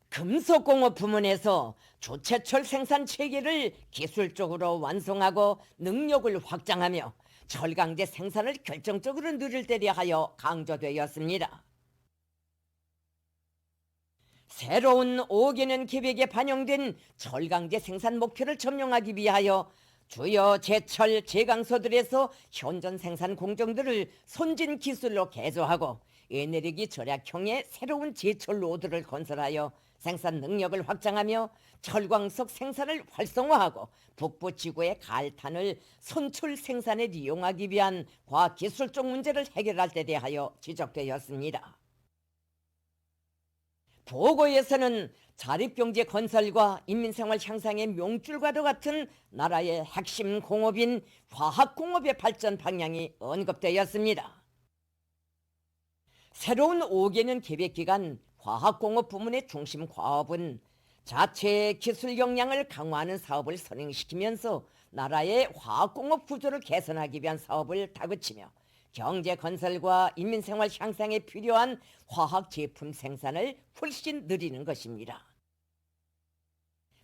금속공업 부문에서 조체철 생산 체계를 기술적으로 완성하고 능력을 확장하며 철강제 생산을 결정적으로 늘리려 하여 강조되었습니다. 새로운 5개년 계획에 반영된 철강제 생산 목표를 점령하기 위하여 주요 제철 제강소들에서 현존 생산 공정들을 선진 기술로 개조하고 에너지 절약형의 새로운 제철 노드를 건설하여 생산 능력을 확장하며 철광석 생산을 활성화하고 북부 지구의 갈탄을 선출 생산에 이용하기 위한 과학기술적 문제를 해결할 데 대하여 지적되었습니다. 보고에서는 자립경제 건설과 인민생활 향상의 명줄과도 같은 나라의 핵심 공업인 화학공업의 발전 방향이 언급되었습니다. 새로운 5개년 계획기간 화학공업 부문의 중심 과업은 자체의 기술 역량을 강화하는 사업을 선행시키면서 나라의 화학공업 구조를 개선하기 위한 사업을 다그치며 경제 건설과 인민생활 향상에 필요한 화학 제품 생산을 훨씬 늘리는 것입니다.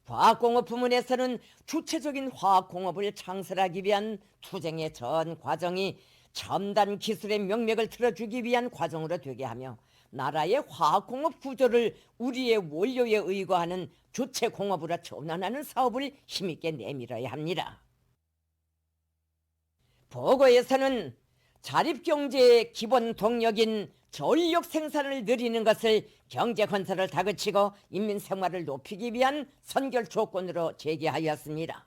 화학공업 부문에서는 주체적인 화학공업을 창설하기 위한 투쟁의 전 과정이 첨단 기술의 명맥을 틀어주기 위한 과정으로 되게 하며 나라의 화학공업 구조를 우리의 원료에 의거하는 주체공업으로 전환하는 사업을 힘있게 내밀어야 합니다. 보고에서는 자립경제의 기본 동력인 전력 생산을 늘리는 것을 경제 건설을 다그치고 인민생활을 높이기 위한 선결 조건으로 제기하였습니다.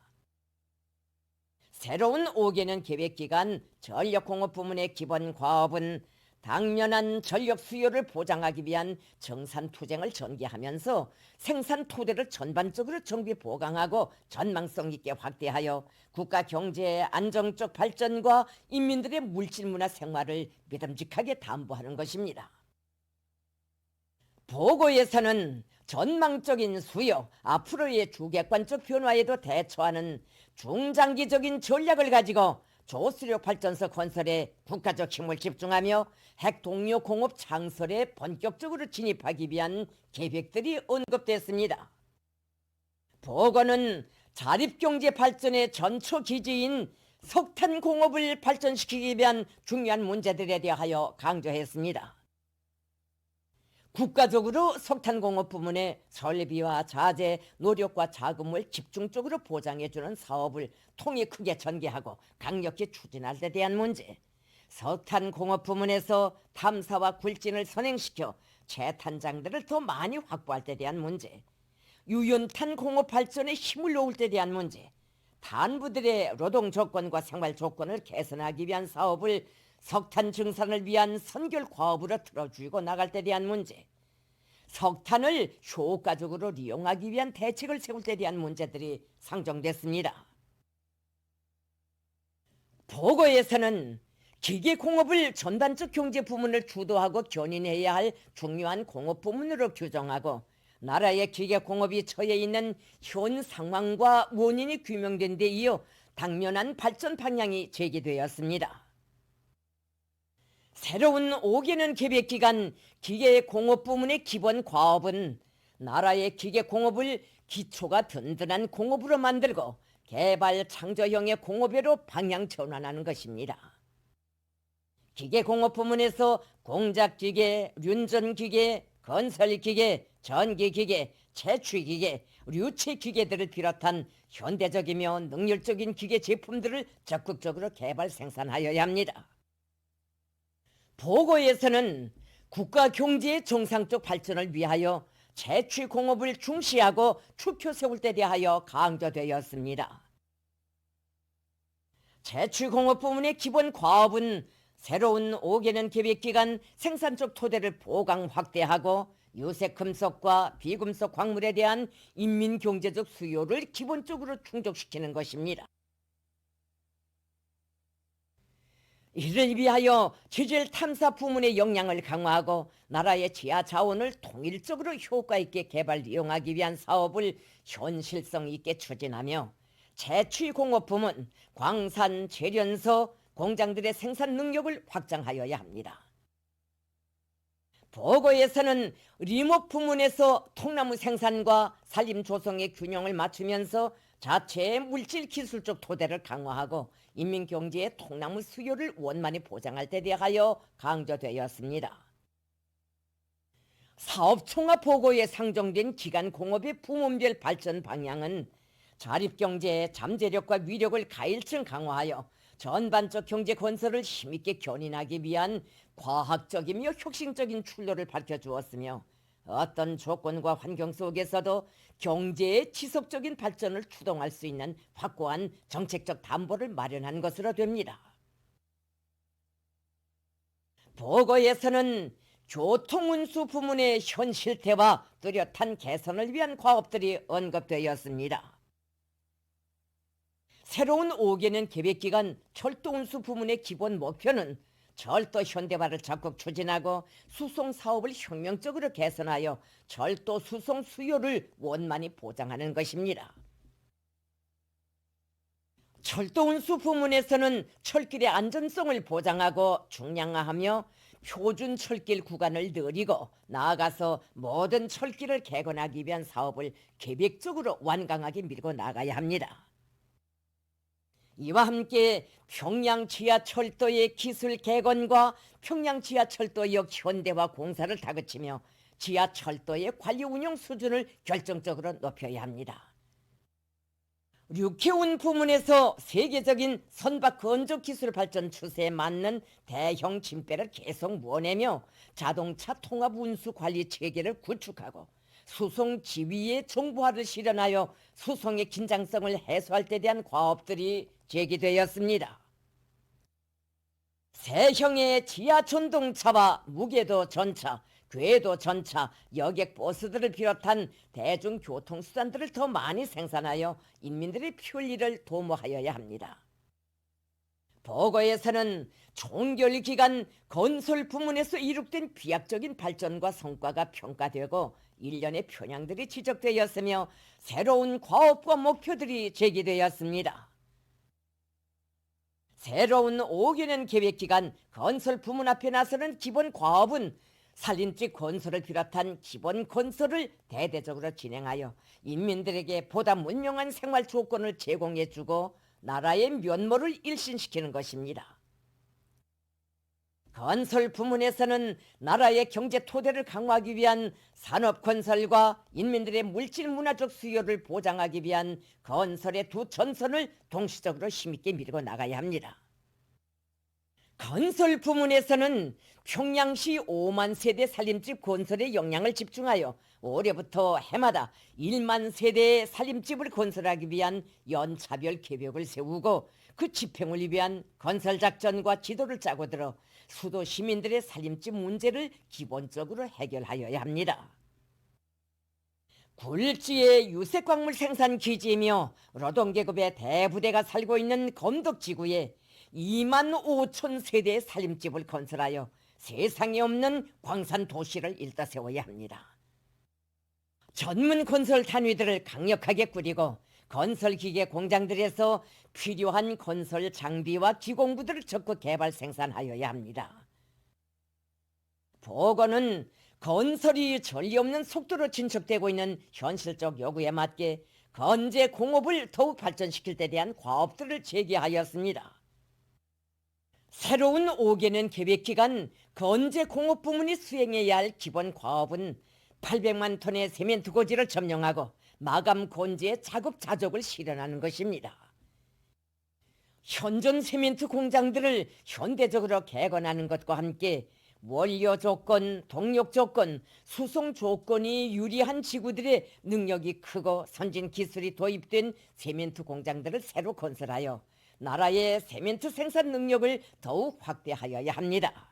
새로운 5개년 계획기간 전력공업 부문의 기본 과업은 당면한 전력 수요를 보장하기 위한 정산투쟁을 전개하면서 생산 토대를 전반적으로 정비 보강하고 전망성 있게 확대하여 국가 경제의 안정적 발전과 인민들의 물질문화 생활을 믿음직하게 담보하는 것입니다. 보고에서는 전망적인 수요, 앞으로의 주객관적 변화에도 대처하는 중장기적인 전략을 가지고 조수력 발전소 건설에 국가적 힘을 집중하며 핵동력 공업 창설에 본격적으로 진입하기 위한 계획들이 언급됐습니다. 보고는 자립경제 발전의 전초 기지인 석탄 공업을 발전시키기 위한 중요한 문제들에 대하여 강조했습니다. 국가적으로 석탄 공업 부문의 설비와 자재, 노력과 자금을 집중적으로 보장해주는 사업을 통해 크게 전개하고 강력히 추진할 데 대한 문제, 석탄 공업 부문에서 탐사와 굴진을 선행시켜 채탄장들을 더 많이 확보할 데 대한 문제, 유연탄 공업 발전에 힘을 놓을 데 대한 문제, 탄부들의 노동 조건과 생활 조건을 개선하기 위한 사업을 석탄 증산을 위한 선결 과업으로 틀어주고 나갈 데 대한 문제, 석탄을 효과적으로 이용하기 위한 대책을 세울 데 대한 문제들이 상정됐습니다. 보고에서는 기계공업을 전반적 경제 부문을 주도하고 견인해야 할 중요한 공업 부문으로 규정하고 나라의 기계공업이 처해 있는 현 상황과 원인이 규명된 데 이어 당면한 발전 방향이 제기되었습니다. 새로운 5개년 계획기간 기계공업 부문의 기본 과업은 나라의 기계공업을 기초가 든든한 공업으로 만들고 개발 창조형의 공업으로 방향 전환하는 것입니다. 기계공업 부문에서 공작기계, 륜전기계, 건설기계, 전기기계, 채취기계, 류체기계들을 비롯한 현대적이며 능률적인 기계 제품들을 적극적으로 개발 생산하여야 합니다. 보고에서는 국가 경제의 정상적 발전을 위하여 채취공업을 중시하고 축혀 세울 데 대하여 강조되었습니다. 채취공업 부문의 기본 과업은 새로운 5개년 계획기간 생산적 토대를 보강 확대하고 유색금속과 비금속 광물에 대한 인민경제적 수요를 기본적으로 충족시키는 것입니다. 이를 위하여 지질 탐사 부문의 역량을 강화하고 나라의 지하 자원을 통일적으로 효과 있게 개발 이용하기 위한 사업을 현실성 있게 추진하며 채취공업 부문, 광산, 재련소, 공장들의 생산 능력을 확장하여야 합니다. 보고에서는 리목 부문에서 통나무 생산과 산림 조성의 균형을 맞추면서 자체의 물질 기술적 토대를 강화하고 인민경제의 통나무 수요를 원만히 보장할 데 대하여 강조되었습니다. 사업총합보고에 상정된 기간공업의 부문별 발전 방향은 자립경제의 잠재력과 위력을 가일층 강화하여 전반적 경제 건설을 힘있게 견인하기 위한 과학적이며 혁신적인 출路를 밝혀주었으며 어떤 조건과 환경 속에서도 경제의 지속적인 발전을 추동할 수 있는 확고한 정책적 담보를 마련한 것으로 됩니다. 보고에서는 교통운수 부문의 현 실태와 뚜렷한 개선을 위한 과업들이 언급되었습니다. 새로운 5개년 계획기간 철도운수 부문의 기본 목표는 철도 현대화를 적극 추진하고 수송 사업을 혁명적으로 개선하여 철도 수송 수요를 원만히 보장하는 것입니다. 철도운수 부문에서는 철길의 안전성을 보장하고 중량화하며 표준 철길 구간을 늘리고 나아가서 모든 철길을 개건하기 위한 사업을 계획적으로 완강하게 밀고 나가야 합니다. 이와 함께 평양 지하철도의 기술 개건과 평양 지하철도역 현대화 공사를 다그치며 지하철도의 관리 운영 수준을 결정적으로 높여야 합니다. 류케운 부문에서 세계적인 선박 건조 기술 발전 추세에 맞는 대형 진배를 계속 모내며 자동차 통합 운수 관리 체계를 구축하고 수송 지휘의 정보화를 실현하여 수송의 긴장성을 해소할 데 대한 과업들이 제기되었습니다. 세형의 지하 전동차와 무궤도 전차, 궤도 전차, 여객 버스들을 비롯한 대중교통수단들을 더 많이 생산하여 인민들의 편리를 도모하여야 합니다. 보고에서는 종결기간 건설 부문에서 이룩된 비약적인 발전과 성과가 평가되고 일련의 편향들이 지적되었으며 새로운 과업과 목표들이 제기되었습니다. 새로운 5개년 계획기간 건설 부문 앞에 나서는 기본 과업은 살림집 건설을 비롯한 기본 건설을 대대적으로 진행하여 인민들에게 보다 문명한 생활 조건을 제공해주고 나라의 면모를 일신시키는 것입니다. 건설 부문에서는 나라의 경제 토대를 강화하기 위한 산업 건설과 인민들의 물질 문화적 수요를 보장하기 위한 건설의 두 전선을 동시적으로 힘있게 밀고 나가야 합니다. 건설 부문에서는 평양시 5만 세대 살림집 건설에 역량을 집중하여 올해부터 해마다 1만 세대의 살림집을 건설하기 위한 연차별 계획을 세우고 그 집행을 위한 건설 작전과 지도를 짜고 들어 수도 시민들의 살림집 문제를 기본적으로 해결하여야 합니다. 굴지의 유색광물 생산 기지이며 노동계급의 대부대가 살고 있는 검덕지구에 2만 5천 세대의 살림집을 건설하여 세상에 없는 광산 도시를 일떠 세워야 합니다. 전문 건설 단위들을 강력하게 꾸리고 건설기계 공장들에서 필요한 건설 장비와 기공부들을 적극 개발 생산하여야 합니다. 보건은 건설이 전례 없는 속도로 진척되고 있는 현실적 요구에 맞게 건재 공업을 더욱 발전시킬 데 대한 과업들을 제기하였습니다. 새로운 5개년 계획기간 건재 공업 부문이 수행해야 할 기본 과업은 800만 톤의 세멘트 고지를 점령하고 마감 건재의 작업 자족을 실현하는 것입니다. 현존 세멘트 공장들을 현대적으로 개건하는 것과 함께 원료 조건, 동력 조건, 수송 조건이 유리한 지구들의 능력이 크고 선진 기술이 도입된 세멘트 공장들을 새로 건설하여 나라의 세멘트 생산 능력을 더욱 확대하여야 합니다.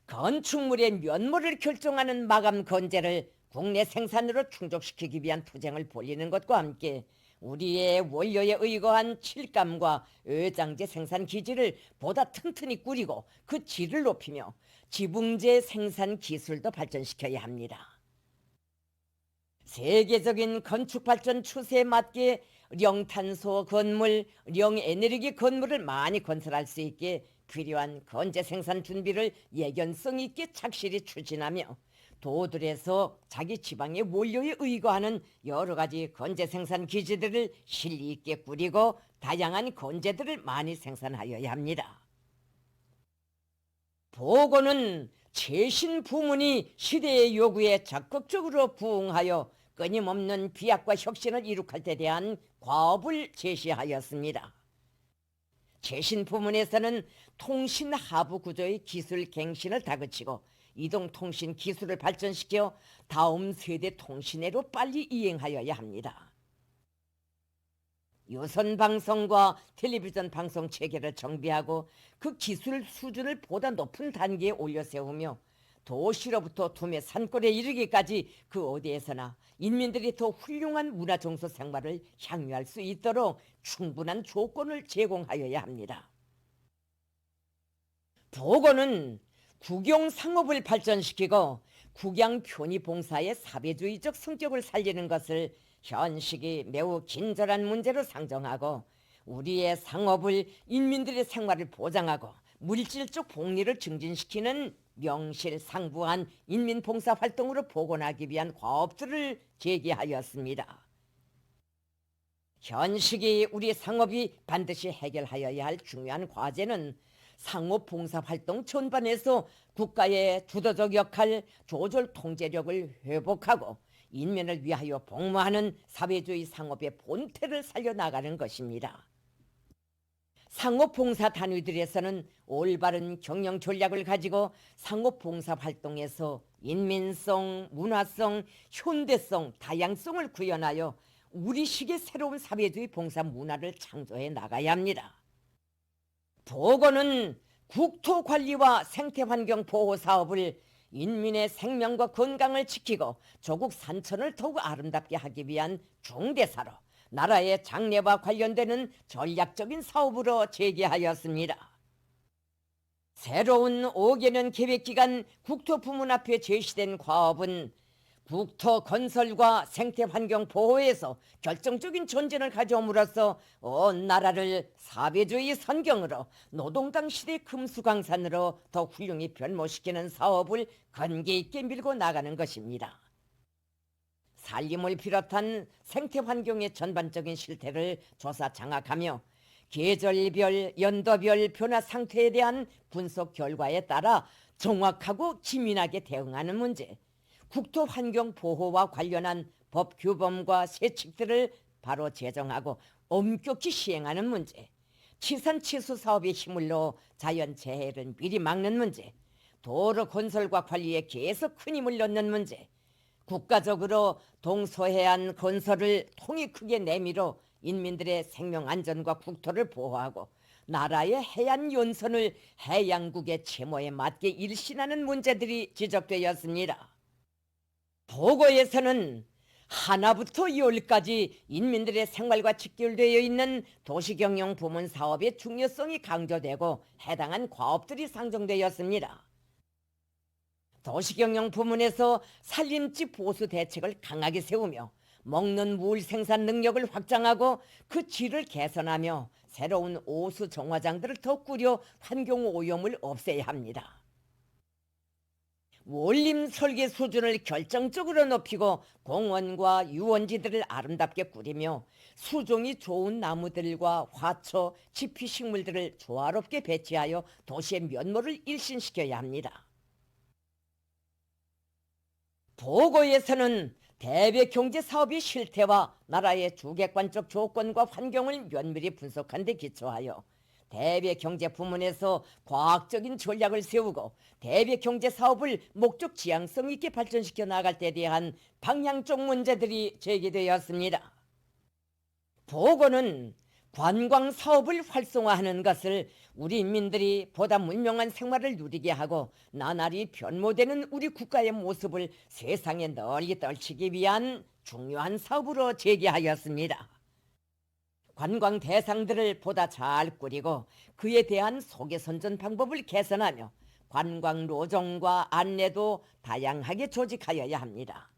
건축물의 면모를 결정하는 마감 건재를 국내 생산으로 충족시키기 위한 투쟁을 벌이는 것과 함께 우리의 원료에 의거한 칠감과 의장제 생산 기지를 보다 튼튼히 꾸리고 그 질을 높이며 지붕재 생산 기술도 발전시켜야 합니다. 세계적인 건축 발전 추세에 맞게 령탄소 건물, 령에너지 건물을 많이 건설할 수 있게 필요한 건재 생산 준비를 예견성 있게 착실히 추진하며 도들에서 자기 지방의 원료에 의거하는 여러 가지 건재 생산 기지들을 실리 있게 꾸리고 다양한 건재들을 많이 생산하여야 합니다. 보건은 최신 부문이 시대의 요구에 적극적으로 부응하여 끊임없는 비약과 혁신을 이룩할 데 대한 과업을 제시하였습니다. 최신 부문에서는 통신 하부 구조의 기술 갱신을 다그치고 이동통신 기술을 발전시켜 다음 세대 통신회로 빨리 이행하여야 합니다. 유선방송과 텔레비전 방송 체계를 정비하고 그 기술 수준을 보다 높은 단계에 올려세우며 도시로부터 도매 산골에 이르기까지 그 어디에서나 인민들이 더 훌륭한 문화정서 생활을 향유할 수 있도록 충분한 조건을 제공하여야 합니다. 보건은 국영상업을 발전시키고 국양편의봉사의 사회주의적 성격을 살리는 것을 현 시기 매우 긴절한 문제로 상정하고 우리의 상업을 인민들의 생활을 보장하고 물질적 복리를 증진시키는 명실상부한 인민봉사 활동으로 복원하기 위한 과업들을 제기하였습니다. 현 시기 우리 상업이 반드시 해결하여야 할 중요한 과제는 상업봉사활동 전반에서 국가의 주도적 역할, 조절 통제력을 회복하고 인민을 위하여 복무하는 사회주의 상업의 본태를 살려나가는 것입니다. 상업봉사 단위들에서는 올바른 경영 전략을 가지고 상업봉사활동에서 인민성, 문화성, 현대성, 다양성을 구현하여 우리식의 새로운 사회주의 봉사 문화를 창조해 나가야 합니다. 보건은 국토관리와 생태환경 보호 사업을 인민의 생명과 건강을 지키고 조국 산천을 더욱 아름답게 하기 위한 중대사로 나라의 장래와 관련되는 전략적인 사업으로 제기하였습니다. 새로운 5개년 계획기간 국토부문 앞에 제시된 과업은 국토 건설과 생태 환경 보호에서 결정적인 존재를 가져옴으로써 온 나라를 사회주의 선경으로 노동당 시대 금수강산으로 더 훌륭히 변모시키는 사업을 건기 있게 밀고 나가는 것입니다. 산림을 비롯한 생태 환경의 전반적인 실태를 조사 장악하며 계절별, 연도별 변화 상태에 대한 분석 결과에 따라 정확하고 기민하게 대응하는 문제, 국토 환경 보호와 관련한 법 규범과 세칙들을 바로 제정하고 엄격히 시행하는 문제, 치산치수 사업의 힘을 넣어 자연재해를 미리 막는 문제, 도로 건설과 관리에 계속 큰 힘을 넣는 문제, 국가적으로 동서해안 건설을 통이 크게 내밀어 인민들의 생명 안전과 국토를 보호하고 나라의 해안 연선을 해양국의 채무에 맞게 일신하는 문제들이 지적되었습니다. 보고에서는 하나부터 열까지 인민들의 생활과 직결되어 있는 도시경영 부문 사업의 중요성이 강조되고 해당한 과업들이 상정되었습니다. 도시경영 부문에서 산림지 보수 대책을 강하게 세우며 먹는 물 생산 능력을 확장하고 그 질을 개선하며 새로운 오수 정화장들을 더 꾸려 환경 오염을 없애야 합니다. 원림 설계 수준을 결정적으로 높이고 공원과 유원지들을 아름답게 꾸리며 수종이 좋은 나무들과 화초, 지피식물들을 조화롭게 배치하여 도시의 면모를 일신시켜야 합니다. 보고에서는 대외 경제 사업의 실태와 나라의 주객관적 조건과 환경을 면밀히 분석한 데 기초하여 대외 경제 부문에서 과학적인 전략을 세우고 대외 경제 사업을 목적 지향성 있게 발전시켜 나갈 때 대한 방향적 문제들이 제기되었습니다. 보고는 관광 사업을 활성화하는 것을 우리 인민들이 보다 문명한 생활을 누리게 하고 나날이 변모되는 우리 국가의 모습을 세상에 널리 떨치기 위한 중요한 사업으로 제기하였습니다. 관광 대상들을 보다 잘 꾸리고 그에 대한 소개선전 방법을 개선하며 관광 노정과 안내도 다양하게 조직하여야 합니다.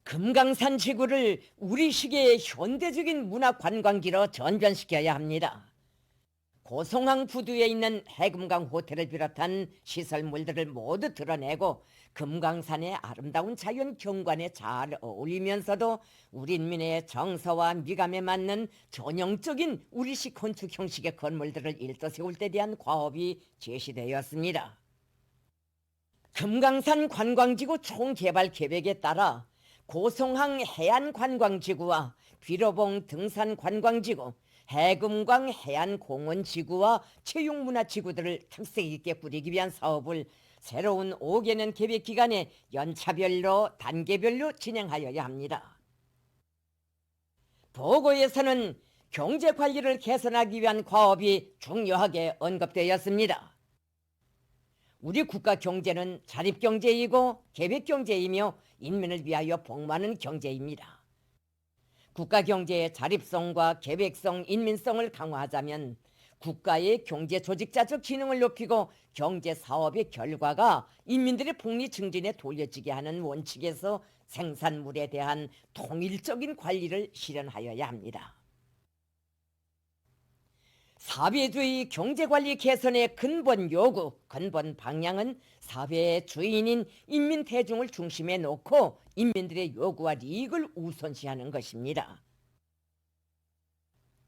금강산 지구를 우리식의 현대적인 문화관광지로 전변시켜야 합니다. 고성항 부두에 있는 해금강 호텔을 비롯한 시설물들을 모두 드러내고 금강산의 아름다운 자연 경관에 잘 어울리면서도 우리 인민의 정서와 미감에 맞는 전형적인 우리식 건축 형식의 건물들을 일떠 세울 때 대한 과업이 제시되었습니다. 금강산 관광지구 총개발 계획에 따라 고성항 해안관광지구와 비로봉 등산관광지구, 해금강 해안공원지구와 체육문화지구들을 특색 있게 꾸리기 위한 사업을 새로운 5개년 계획기간에 연차별로 단계별로 진행하여야 합니다. 보고에서는 경제관리를 개선하기 위한 과업이 중요하게 언급되었습니다. 우리 국가 경제는 자립경제이고 계획경제이며 인민을 위하여 복무하는 경제입니다. 국가 경제의 자립성과 계획성, 인민성을 강화하자면 국가의 경제 조직자적 기능을 높이고 경제 사업의 결과가 인민들의 복리 증진에 돌려지게 하는 원칙에서 생산물에 대한 통일적인 관리를 실현하여야 합니다. 사회주의 경제관리 개선의 근본 요구, 근본 방향은 사회의 주인인 인민 대중을 중심에 놓고 인민들의 요구와 이익을 우선시하는 것입니다.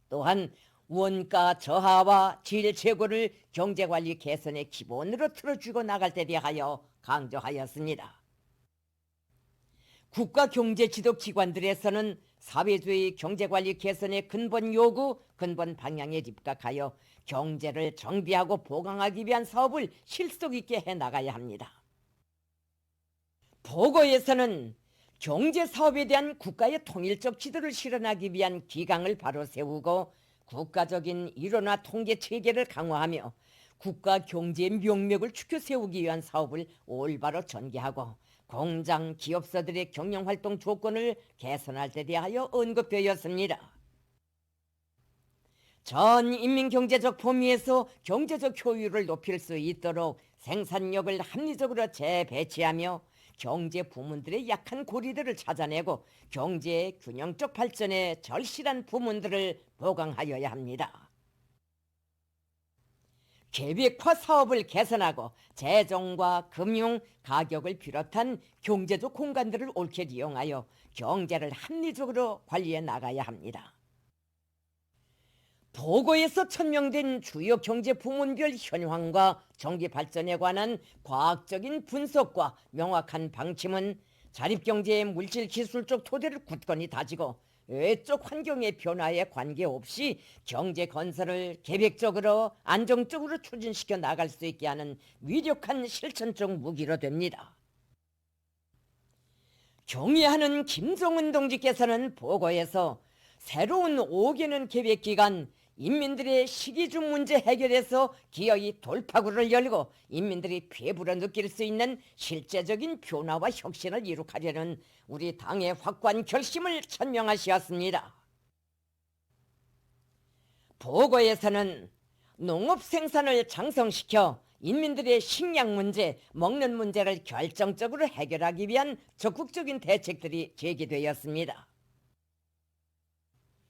또한 원가 저하와 질 제고를 경제관리 개선의 기본으로 틀어주고 나갈 때 대하여 강조하였습니다. 국가경제지도기관들에서는 사회주의 경제관리 개선의 근본 요구, 근본 방향에 입각하여 경제를 정비하고 보강하기 위한 사업을 실속 있게 해나가야 합니다. 보고에서는 경제사업에 대한 국가의 통일적 지도를 실현하기 위한 기강을 바로 세우고 국가적인 이론화 통계체계를 강화하며 국가 경제의 명맥을 축혀 세우기 위한 사업을 올바로 전개하고 공장, 기업서들의 경영활동 조건을 개선할 때 대하여 언급되었습니다. 전 인민경제적 범위에서 경제적 효율을 높일 수 있도록 생산력을 합리적으로 재배치하며 경제 부문들의 약한 고리들을 찾아내고 경제의 균형적 발전에 절실한 부문들을 보강하여야 합니다. 계획화 사업을 개선하고 재정과 금융, 가격을 비롯한 경제적 공간들을 옳게 이용하여 경제를 합리적으로 관리해 나가야 합니다. 보고에서 천명된 주요 경제 부문별 현황과 경기 발전에 관한 과학적인 분석과 명확한 방침은 자립경제의 물질 기술적 토대를 굳건히 다지고 외적 환경의 변화에 관계없이 경제 건설을 계획적으로 안정적으로 추진시켜 나갈 수 있게 하는 위력한 실천적 무기로 됩니다. 경의하는 김정은 동지께서는 보고에서 새로운 5개년 계획 기간 인민들의 식이중 문제 해결에서 기어이 돌파구를 열고 인민들이 배부러 느낄 수 있는 실제적인 변화와 혁신을 이룩하려는 우리 당의 확고한 결심을 천명하셨습니다. 보고에서는 농업 생산을 장성시켜 인민들의 식량 문제, 먹는 문제를 결정적으로 해결하기 위한 적극적인 대책들이 제기되었습니다.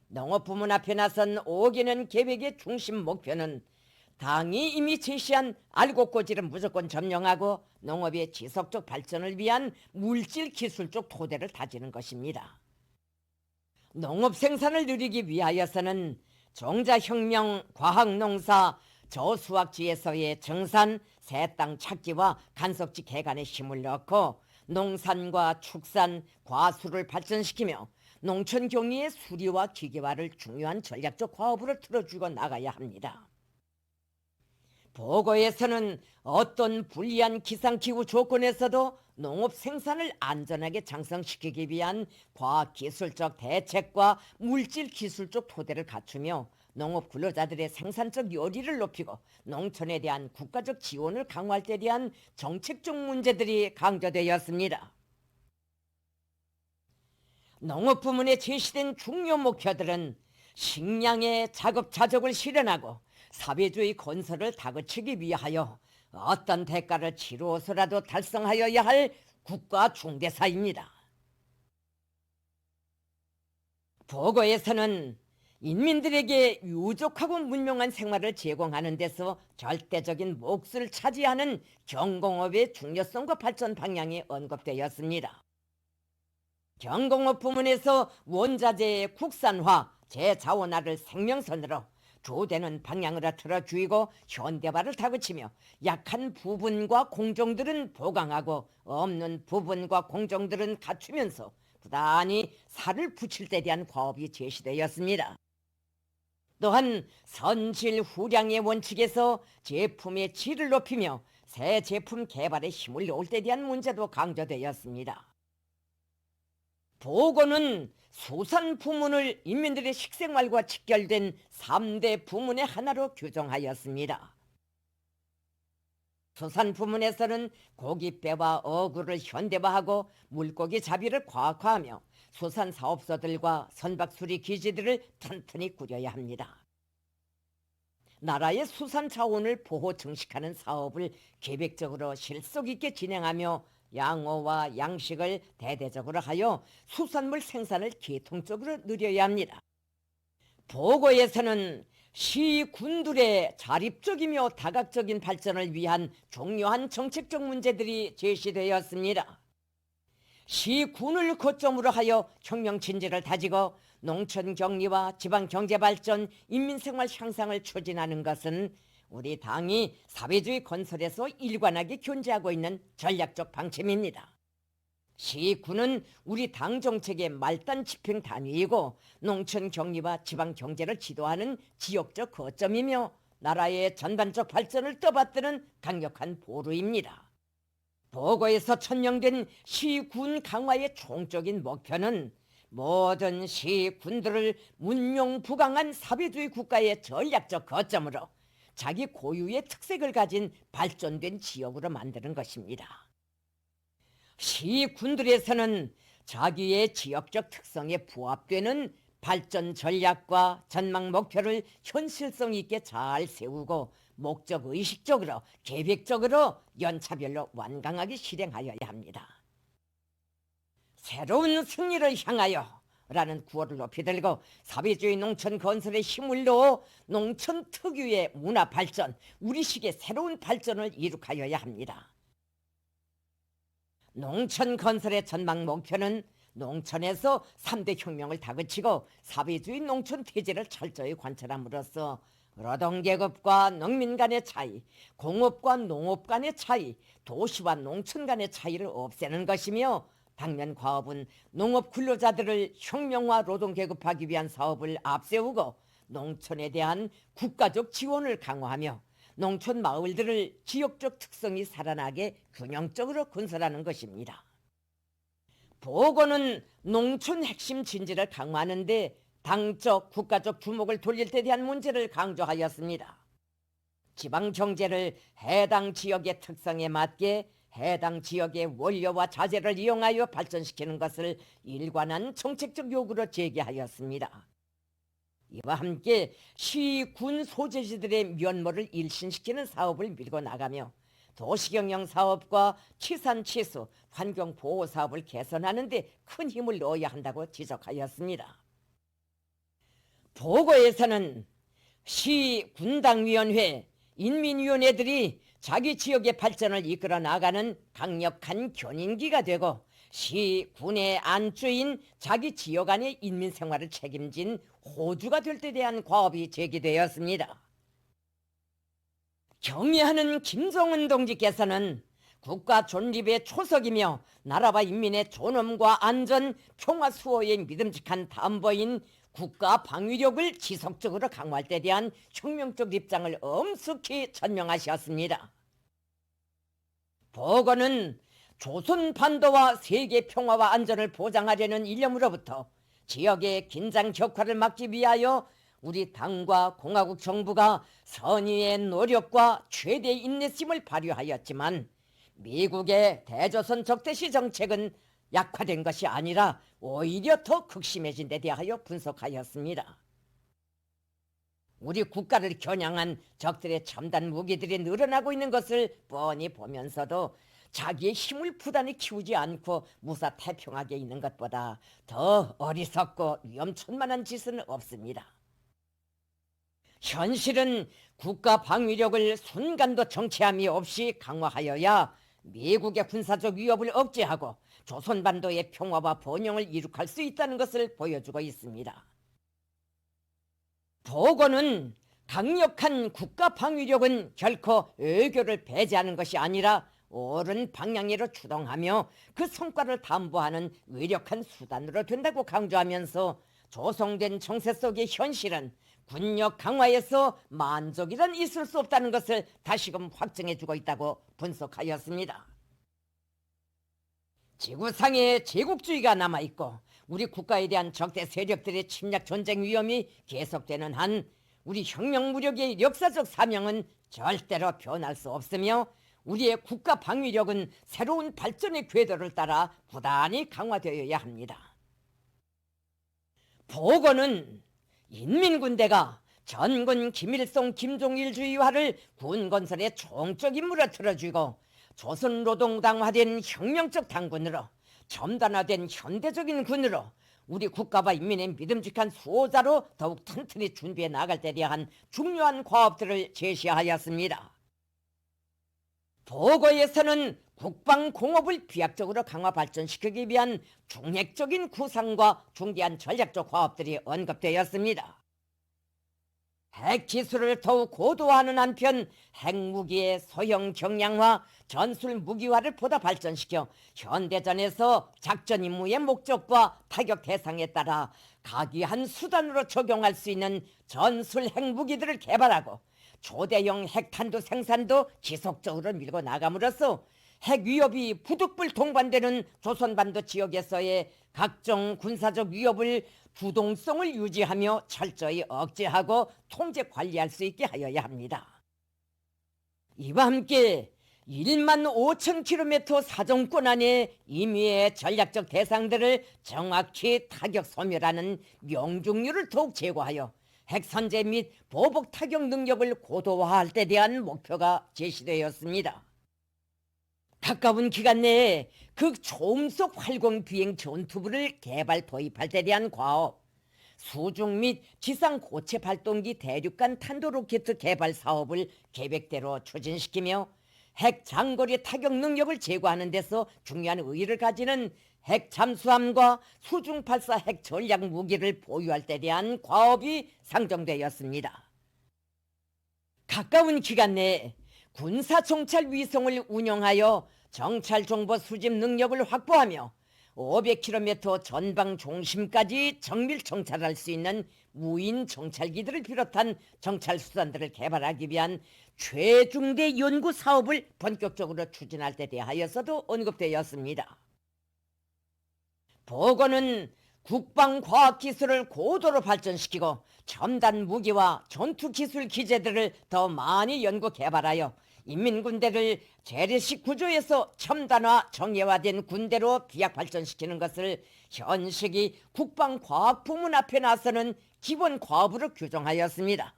농업부문 앞에 나선 5개년 계획의 중심 목표는 당이 이미 제시한 알곡고지를 무조건 점령하고 농업의 지속적 발전을 위한 물질 기술적 토대를 다지는 것입니다. 농업 생산을 누리기 위하여서는 종자혁명, 과학농사, 저수확지에서의 정산, 새 땅 찾기와 간섭지 개간에 힘을 넣고 농산과 축산, 과수를 발전시키며 농촌 경리의 수리와 기계화를 중요한 전략적 화합으로 틀어주고 나가야 합니다. 보고에서는 어떤 불리한 기상기후 조건에서도 농업 생산을 안전하게 장성시키기 위한 과학기술적 대책과 물질기술적 토대를 갖추며 농업 근로자들의 생산적 요리를 높이고 농촌에 대한 국가적 지원을 강화할 때 대한 정책적 문제들이 강조되었습니다. 농업 부문에 제시된 중요 목표들은 식량의 자급자족을 실현하고 사회주의 건설을 다그치기 위하여 어떤 대가를 치루어서라도 달성하여야 할 국가 중대사입니다. 보고에서는 인민들에게 유족하고 문명한 생활을 제공하는 데서 절대적인 몫을 차지하는 경공업의 중요성과 발전 방향이 언급되었습니다. 경공업 부문에서 원자재의 국산화, 재자원화를 생명선으로 주되는 방향으로 틀어주이고 현대화를 다그치며 약한 부분과 공정들은 보강하고 없는 부분과 공정들은 갖추면서 부단히 살을 붙일 때 대한 과업이 제시되었습니다. 또한 선질 후량의 원칙에서 제품의 질을 높이며 새 제품 개발에 힘을 놓을 때 대한 문제도 강조되었습니다. 보고는 수산 부문을 인민들의 식생활과 직결된 3대 부문의 하나로 규정하였습니다. 수산 부문에서는 고깃배와 어구를 현대화하고 물고기 잡이를 과학화하며 수산 사업소들과 선박수리 기지들을 튼튼히 꾸려야 합니다. 나라의 수산 자원을 보호 증식하는 사업을 계획적으로 실속 있게 진행하며 양어와 양식을 대대적으로 하여 수산물 생산을 계통적으로 늘려야 합니다. 보고에서는 시군들의 자립적이며 다각적인 발전을 위한 중요한 정책적 문제들이 제시되었습니다. 시군을 거점으로 하여 혁명진지를 다지고 농촌 격리와 지방 경제 발전, 인민생활 향상을 추진하는 것은 우리 당이 사회주의 건설에서 일관하게 견지하고 있는 전략적 방침입니다. 시군은 우리 당 정책의 말단 집행 단위이고 농촌 격리와 지방 경제를 지도하는 지역적 거점이며 나라의 전반적 발전을 떠받드는 강력한 보루입니다. 보고에서 천명된 시군 강화의 총적인 목표는 모든 시군들을 문명부강한 사회주의 국가의 전략적 거점으로 자기 고유의 특색을 가진 발전된 지역으로 만드는 것입니다. 시군들에서는 자기의 지역적 특성에 부합되는 발전 전략과 전망 목표를 현실성 있게 잘 세우고 목적의식적으로 계획적으로 연차별로 완강하게 실행하여야 합니다. 새로운 승리를 향하여 라는 구호를 높이 들고 사회주의 농촌 건설에 힘을 넣어 농촌 특유의 문화 발전, 우리식의 새로운 발전을 이룩하여야 합니다. 농촌 건설의 전망 목표는 농촌에서 3대 혁명을 다그치고 사회주의 농촌 태제를 철저히 관철함으로써 노동계급과 농민 간의 차이, 공업과 농업 간의 차이, 도시와 농촌 간의 차이를 없애는 것이며, 당면 과업은 농업 근로자들을 혁명화 노동계급하기 위한 사업을 앞세우고 농촌에 대한 국가적 지원을 강화하며 농촌 마을들을 지역적 특성이 살아나게 균형적으로 건설하는 것입니다. 보건은 농촌 핵심 진지를 강화하는 데 당적, 국가적 주목을 돌릴 때 대한 문제를 강조하였습니다. 지방경제를 해당 지역의 특성에 맞게 해당 지역의 원료와 자재를 이용하여 발전시키는 것을 일관한 정책적 요구로 제기하였습니다. 이와 함께 시, 군 소재지들의 면모를 일신시키는 사업을 밀고 나가며 도시경영 사업과 치산치수, 환경보호 사업을 개선하는 데 큰 힘을 넣어야 한다고 지적하였습니다. 보고에서는 시, 군당위원회, 인민위원회들이 자기 지역의 발전을 이끌어 나가는 강력한 견인기가 되고 시, 군의 안주인 자기 지역 안의 인민생활을 책임진 호주가 될 때 대한 과업이 제기되었습니다. 경의하는 김정은 동지께서는 국가 존립의 초석이며 나라와 인민의 존엄과 안전, 평화 수호의 믿음직한 담보인 국가 방위력을 지속적으로 강화할 때 대한 혁명적 입장을 엄숙히 전명하셨습니다. 보건은 조선 반도와 세계 평화와 안전을 보장하려는 일념으로부터 지역의 긴장 격화를 막기 위하여 우리 당과 공화국 정부가 선의의 노력과 최대의 인내심을 발휘하였지만 미국의 대조선 적대시 정책은 약화된 것이 아니라 오히려 더 극심해진 데 대하여 분석하였습니다. 우리 국가를 겨냥한 적들의 첨단 무기들이 늘어나고 있는 것을 뻔히 보면서도 자기의 힘을 부단히 키우지 않고 무사태평하게 있는 것보다 더 어리석고 위험천만한 짓은 없습니다. 현실은 국가 방위력을 순간도 정체함이 없이 강화하여야 미국의 군사적 위협을 억제하고 조선반도의 평화와 번영을 이룩할 수 있다는 것을 보여주고 있습니다. 보고는 강력한 국가 방위력은 결코 외교를 배제하는 것이 아니라 옳은 방향으로 추동하며 그 성과를 담보하는 위력한 수단으로 된다고 강조하면서 조성된 정세 속의 현실은 군력 강화에서 만족이란 있을 수 없다는 것을 다시금 확증해주고 있다고 분석하였습니다. 지구상에 제국주의가 남아있고 우리 국가에 대한 적대 세력들의 침략 전쟁 위험이 계속되는 한 우리 혁명 무력의 역사적 사명은 절대로 변할 수 없으며 우리의 국가 방위력은 새로운 발전의 궤도를 따라 부단히 강화되어야 합니다. 보고는 인민군대가 전군 김일성 김종일주의화를 군건설의 총적 임무로 틀어주고 조선노동당화된 혁명적 당군으로 첨단화된 현대적인 군으로 우리 국가와 인민의 믿음직한 수호자로 더욱 튼튼히 준비해 나갈 데 대한 중요한 과업들을 제시하였습니다. 보고에서는 국방공업을 비약적으로 강화 발전시키기 위한 중핵적인 구상과 중대한 전략적 과업들이 언급되었습니다. 핵기술을 더욱 고도화하는 한편 핵무기의 소형 경량화, 전술 무기화를 보다 발전시켜 현대전에서 작전 임무의 목적과 타격 대상에 따라 각이한 수단으로 적용할 수 있는 전술 핵무기들을 개발하고 초대형 핵탄두 생산도 지속적으로 밀고 나감으로써 핵 위협이 부득불 동반되는 조선반도 지역에서의 각종 군사적 위협을 주동성을 유지하며 철저히 억제하고 통제 관리할 수 있게 하여야 합니다. 이와 함께 1만 5천 킬로미터 사정권 안에 임의의 전략적 대상들을 정확히 타격 소멸하는 명중률을 더욱 제고하여 핵선제 및 보복 타격 능력을 고도화할 때 대한 목표가 제시되었습니다. 가까운 기간 내에 극초음속 활공 비행 전투부를 개발 도입할 때 대한 과업, 수중 및 지상 고체 발동기 대륙간 탄도 로켓 개발 사업을 계획대로 추진시키며 핵 장거리 타격 능력을 제고하는 데서 중요한 의의를 가지는 핵 잠수함과 수중 발사 핵 전략 무기를 보유할 때 대한 과업이 상정되었습니다. 가까운 기간 내에 군사 정찰 위성을 운영하여 정찰 정보 수집 능력을 확보하며 500km 전방 중심까지 정밀 정찰할 수 있는 무인 정찰기들을 비롯한 정찰 수단들을 개발하기 위한 최중대 연구 사업을 본격적으로 추진할 때 대하여서도 언급되었습니다. 보고는 국방과학기술을 고도로 발전시키고 첨단 무기와 전투기술 기재들을 더 많이 연구 개발하여 인민군대를 재래식 구조에서 첨단화 정예화된 군대로 비약 발전시키는 것을 현 시기 국방과학부문 앞에 나서는 기본 과업으로 규정하였습니다.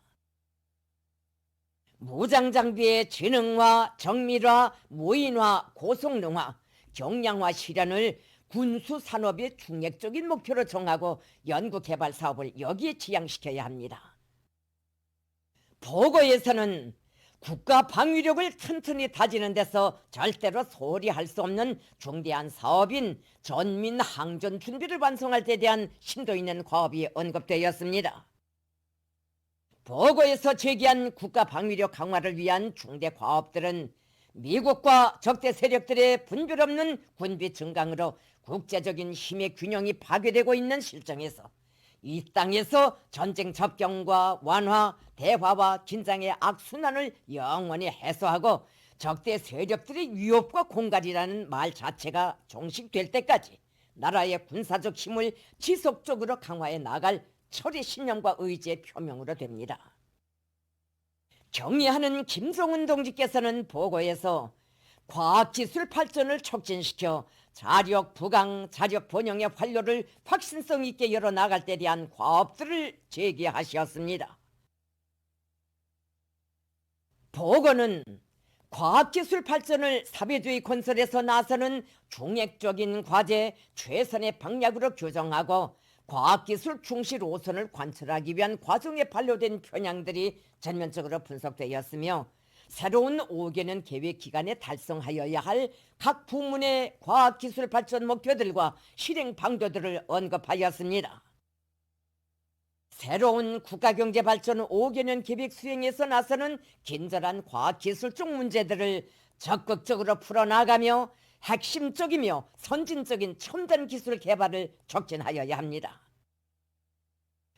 무장장비의 지능화, 정밀화, 무인화, 고성능화, 경량화 실현을 군수산업의 중액적인 목표로 정하고 연구개발 사업을 여기에 지향시켜야 합니다. 보고에서는 국가 방위력을 튼튼히 다지는 데서 절대로 소홀히 할 수 없는 중대한 사업인 전민 항전 준비를 완성할 때 대한 심도 있는 과업이 언급되었습니다. 보고에서 제기한 국가 방위력 강화를 위한 중대 과업들은 미국과 적대 세력들의 분별 없는 군비 증강으로 국제적인 힘의 균형이 파괴되고 있는 실정에서 이 땅에서 전쟁 접경과 완화, 대화와 긴장의 악순환을 영원히 해소하고 적대 세력들의 위협과 공갈이라는 말 자체가 종식될 때까지 나라의 군사적 힘을 지속적으로 강화해 나갈 철의 신념과 의지의 표명으로 됩니다. 경의하는 김성훈 동지께서는 보고에서 과학기술 발전을 촉진시켜 자력 부강, 자력 번영의 활로를 확신성 있게 열어나갈 때 대한 과업들을 제기하셨습니다. 보고는 과학기술 발전을 사회주의 건설에서 나서는 중액적인 과제, 최선의 방향으로 규정하고 과학기술 중시 노선을 관철하기 위한 과정에 반려된 편향들이 전면적으로 분석되었으며 새로운 5개년 계획 기간에 달성하여야 할 각 부문의 과학기술 발전 목표들과 실행 방도들을 언급하였습니다. 새로운 국가경제발전 5개년 계획 수행에서 나서는 긴절한 과학기술적 문제들을 적극적으로 풀어나가며 핵심적이며 선진적인 첨단 기술 개발을 촉진하여야 합니다.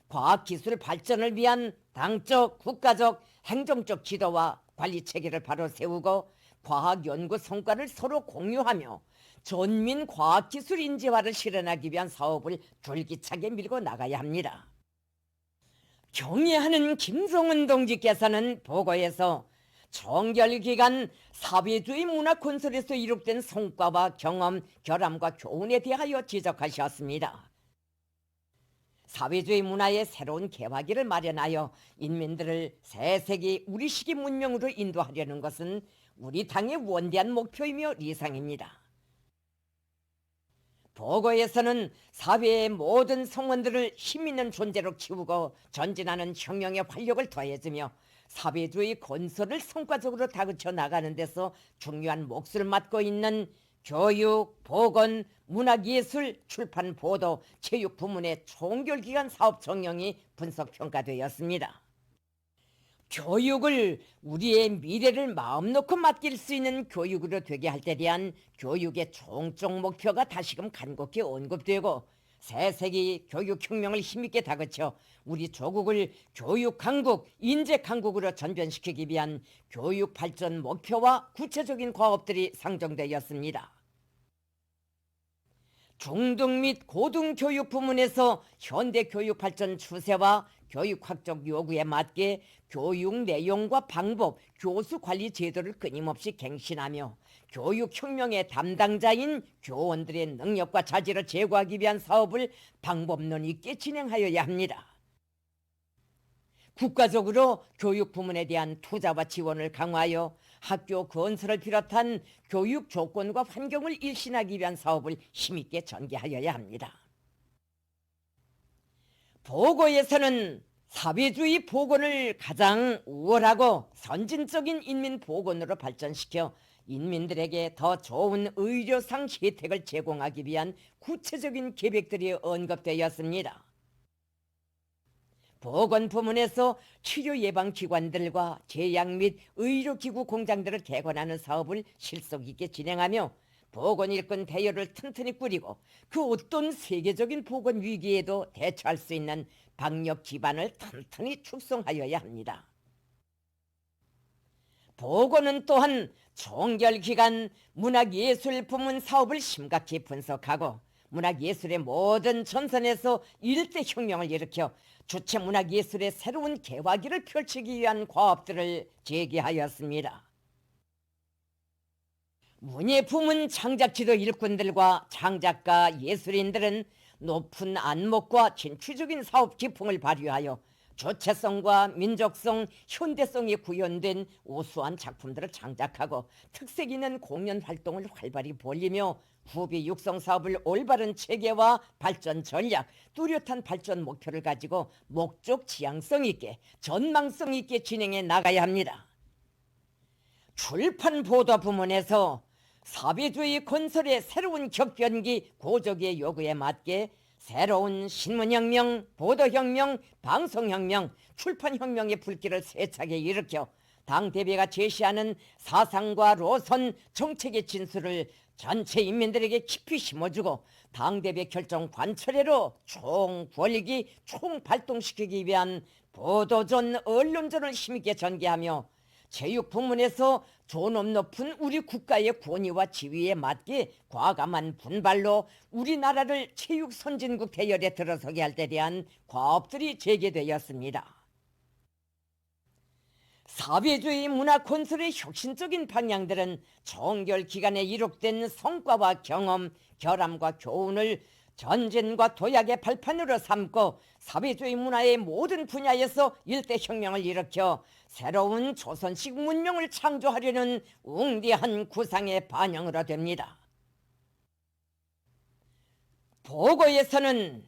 과학기술 발전을 위한 당적, 국가적, 행정적 지도와 관리 체계를 바로 세우고 과학 연구 성과를 서로 공유하며 전민 과학기술 인재화를 실현하기 위한 사업을 줄기차게 밀고 나가야 합니다. 경의하는 김성훈 동지께서는 보고에서 정결기간 사회주의 문화 건설에서 이룩된 성과와 경험, 결함과 교훈에 대하여 지적하셨습니다. 사회주의 문화의 새로운 개화기를 마련하여 인민들을 새 세기 우리식의 문명으로 인도하려는 것은 우리 당의 원대한 목표이며 리상입니다. 보고에서는 사회의 모든 성원들을 힘있는 존재로 키우고 전진하는 혁명의 활력을 더해주며 사회주의 건설을 성과적으로 다그쳐 나가는 데서 중요한 몫을 맡고 있는 교육, 보건, 문화예술, 출판, 보도, 체육 부문의 총결기관 사업 정령이 분석평가되었습니다. 교육을 우리의 미래를 마음 놓고 맡길 수 있는 교육으로 되게 할 때 대한 교육의 총적 목표가 다시금 간곡히 언급되고 새세기 교육혁명을 힘있게 다그쳐 우리 조국을 교육강국, 인재강국으로 전변시키기 위한 교육 발전 목표와 구체적인 과업들이 상정되었습니다. 중등 및 고등교육 부문에서 현대 교육 발전 추세와 교육학적 요구에 맞게 교육 내용과 방법, 교수 관리 제도를 끊임없이 갱신하며 교육혁명의 담당자인 교원들의 능력과 자질을 제고하기 위한 사업을 방법론 있게 진행하여야 합니다. 국가적으로 교육 부문에 대한 투자와 지원을 강화하여 학교 건설을 비롯한 교육 조건과 환경을 일신하기 위한 사업을 힘있게 전개하여야 합니다. 보고에서는 사회주의 보건을 가장 우월하고 선진적인 인민 보건으로 발전시켜 인민들에게 더 좋은 의료상 혜택을 제공하기 위한 구체적인 계획들이 언급되었습니다. 보건 부문에서 치료 예방 기관들과 제약 및 의료기구 공장들을 개관하는 사업을 실속 있게 진행하며 보건 일꾼 대여를 튼튼히 꾸리고 그 어떤 세계적인 보건 위기에도 대처할 수 있는 방역 기반을 튼튼히 축성하여야 합니다. 보건은 또한 종결기간 문학예술 부문 사업을 심각히 분석하고 문학예술의 모든 전선에서 일대 혁명을 일으켜 주체 문학예술의 새로운 개화기를 펼치기 위한 과업들을 제기하였습니다. 문예 부문 창작지도 일꾼들과 창작가 예술인들은 높은 안목과 진취적인 사업 기풍을 발휘하여 주체성과 민족성, 현대성이 구현된 우수한 작품들을 창작하고 특색 있는 공연 활동을 활발히 벌이며 후비 육성 사업을 올바른 체계와 발전 전략, 뚜렷한 발전 목표를 가지고 목적 지향성 있게 전망성 있게 진행해 나가야 합니다. 출판 보도 부문에서 사회주의 건설의 새로운 격변기 고적의 요구에 맞게 새로운 신문혁명, 보도혁명, 방송혁명, 출판혁명의 불길을 세차게 일으켜 당대표가 제시하는 사상과 노선, 정책의 진수를 전체 인민들에게 깊이 심어주고 당대표 결정 관철회로 총권력이 총발동시키기 위한 보도전, 언론전을 힘있게 전개하며 체육 부문에서 존엄 높은 우리 국가의 권위와 지위에 맞게 과감한 분발로 우리나라를 체육 선진국 대열에 들어서게 할 때 대한 과업들이 제기되었습니다. 사회주의 문화 건설의 혁신적인 방향들은 종결 기간에 이룩된 성과와 경험, 결함과 교훈을 전진과 도약의 발판으로 삼고 사회주의 문화의 모든 분야에서 일대 혁명을 일으켜 새로운 조선식 문명을 창조하려는 웅대한 구상의 반영으로 됩니다. 보고에서는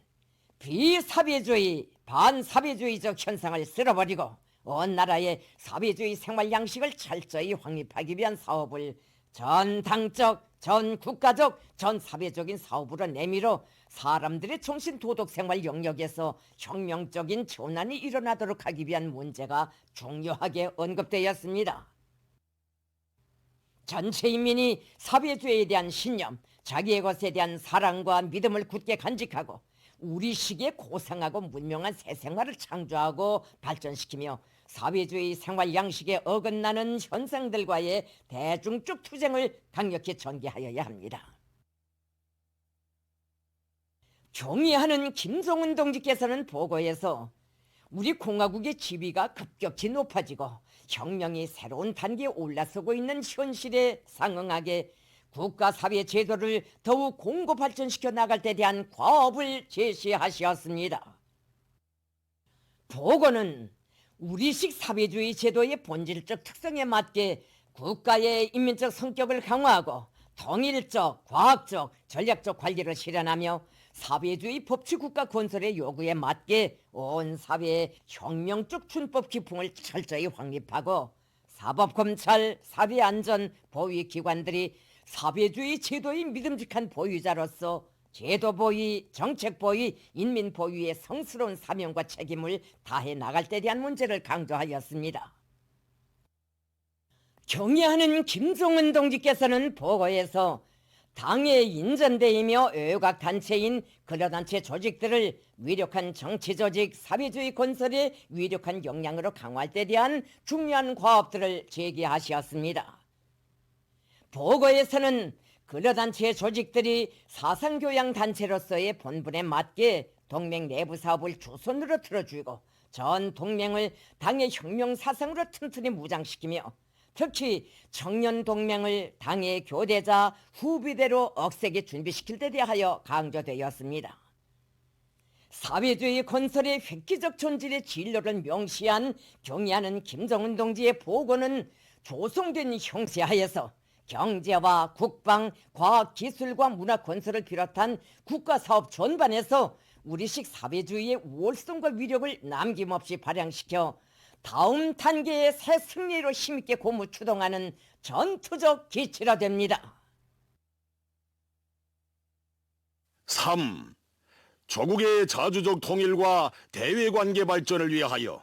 비사회주의, 반사회주의적 현상을 쓸어버리고 온 나라의 사회주의 생활 양식을 철저히 확립하기 위한 사업을 전 당적, 전 국가적, 전 사회적인 사업으로 내밀어 사람들의 정신 도덕 생활 영역에서 혁명적인 전환이 일어나도록 하기 위한 문제가 중요하게 언급되었습니다. 전체 인민이 사회주의에 대한 신념, 자기의 것에 대한 사랑과 믿음을 굳게 간직하고 우리 시기에 고상하고 문명한 새 생활을 창조하고 발전시키며 사회주의 생활 양식에 어긋나는 현상들과의 대중적 투쟁을 강력히 전개하여야 합니다. 경의하는 김정은 동지께서는 보고에서 우리 공화국의 지위가 급격히 높아지고 혁명이 새로운 단계에 올라서고 있는 현실에 상응하게 국가 사회 제도를 더욱 공고 발전시켜 나갈 데 대한 과업을 제시하셨습니다. 보고는 우리식 사회주의 제도의 본질적 특성에 맞게 국가의 인민적 성격을 강화하고 통일적, 과학적, 전략적 관리를 실현하며 사회주의 법치국가 건설의 요구에 맞게 온 사회의 혁명적 준법 기풍을 철저히 확립하고 사법검찰, 사회안전, 보위기관들이 사회주의 제도의 믿음직한 보유자로서 제도 보위, 정책 보위, 인민 보위의 성스러운 사명과 책임을 다해 나갈 때 대한 문제를 강조하였습니다. 경의하는 김정은 동지께서는 보고에서 당의 인전대이며 외곽단체인 근로단체 조직들을 위력한 정치조직, 사회주의 건설의 위력한 역량으로 강화할 때 대한 중요한 과업들을 제기하셨습니다. 보고에서는 근로단체 조직들이 사상교양단체로서의 본분에 맞게 동맹 내부 사업을 주선으로 틀어주고 전 동맹을 당의 혁명 사상으로 튼튼히 무장시키며 특히 청년 동맹을 당의 교대자 후비대로 억세게 준비시킬 데 대하여 강조되었습니다. 사회주의 건설의 획기적 존재의 진로를 명시한 경의하는 김정은 동지의 보고는 조성된 형세하에서 경제와 국방, 과학, 기술과 문화 건설을 비롯한 국가사업 전반에서 우리식 사회주의의 월성과 위력을 남김없이 발扬시켜 다음 단계의 새 승리로 힘있게 고무 추동하는 전투적 기치라 됩니다. 3. 조국의 자주적 통일과 대외관계 발전을 위하여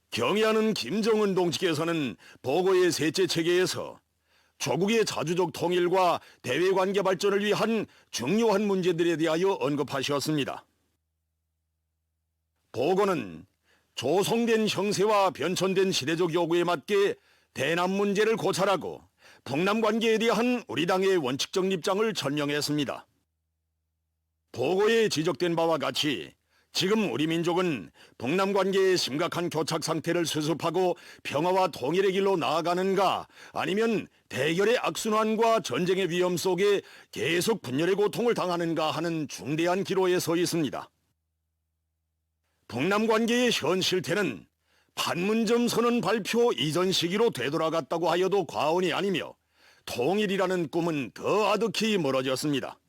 경의하는 김정은 동지께서는 보고의 셋째 체계에서 조국의 자주적 통일과 대외관계 발전을 위한 중요한 문제들에 대하여 언급하셨습니다. 보고는 조성된 형세와 변천된 시대적 요구에 맞게 대남 문제를 고찰하고 북남 관계에 대한 우리 당의 원칙적 입장을 설명했습니다. 보고에 지적된 바와 같이 지금 우리 민족은 북남 관계의 심각한 교착 상태를 수습하고 평화와 통일의 길로 나아가는가, 아니면 대결의 악순환과 전쟁의 위험 속에 계속 분열의 고통을 당하는가 하는 중대한 기로에 서 있습니다. 북남 관계의 현 실태는 판문점 선언 발표 이전 시기로 되돌아갔다고 하여도 과언이 아니며 통일이라는 꿈은 더 아득히 멀어졌습니다.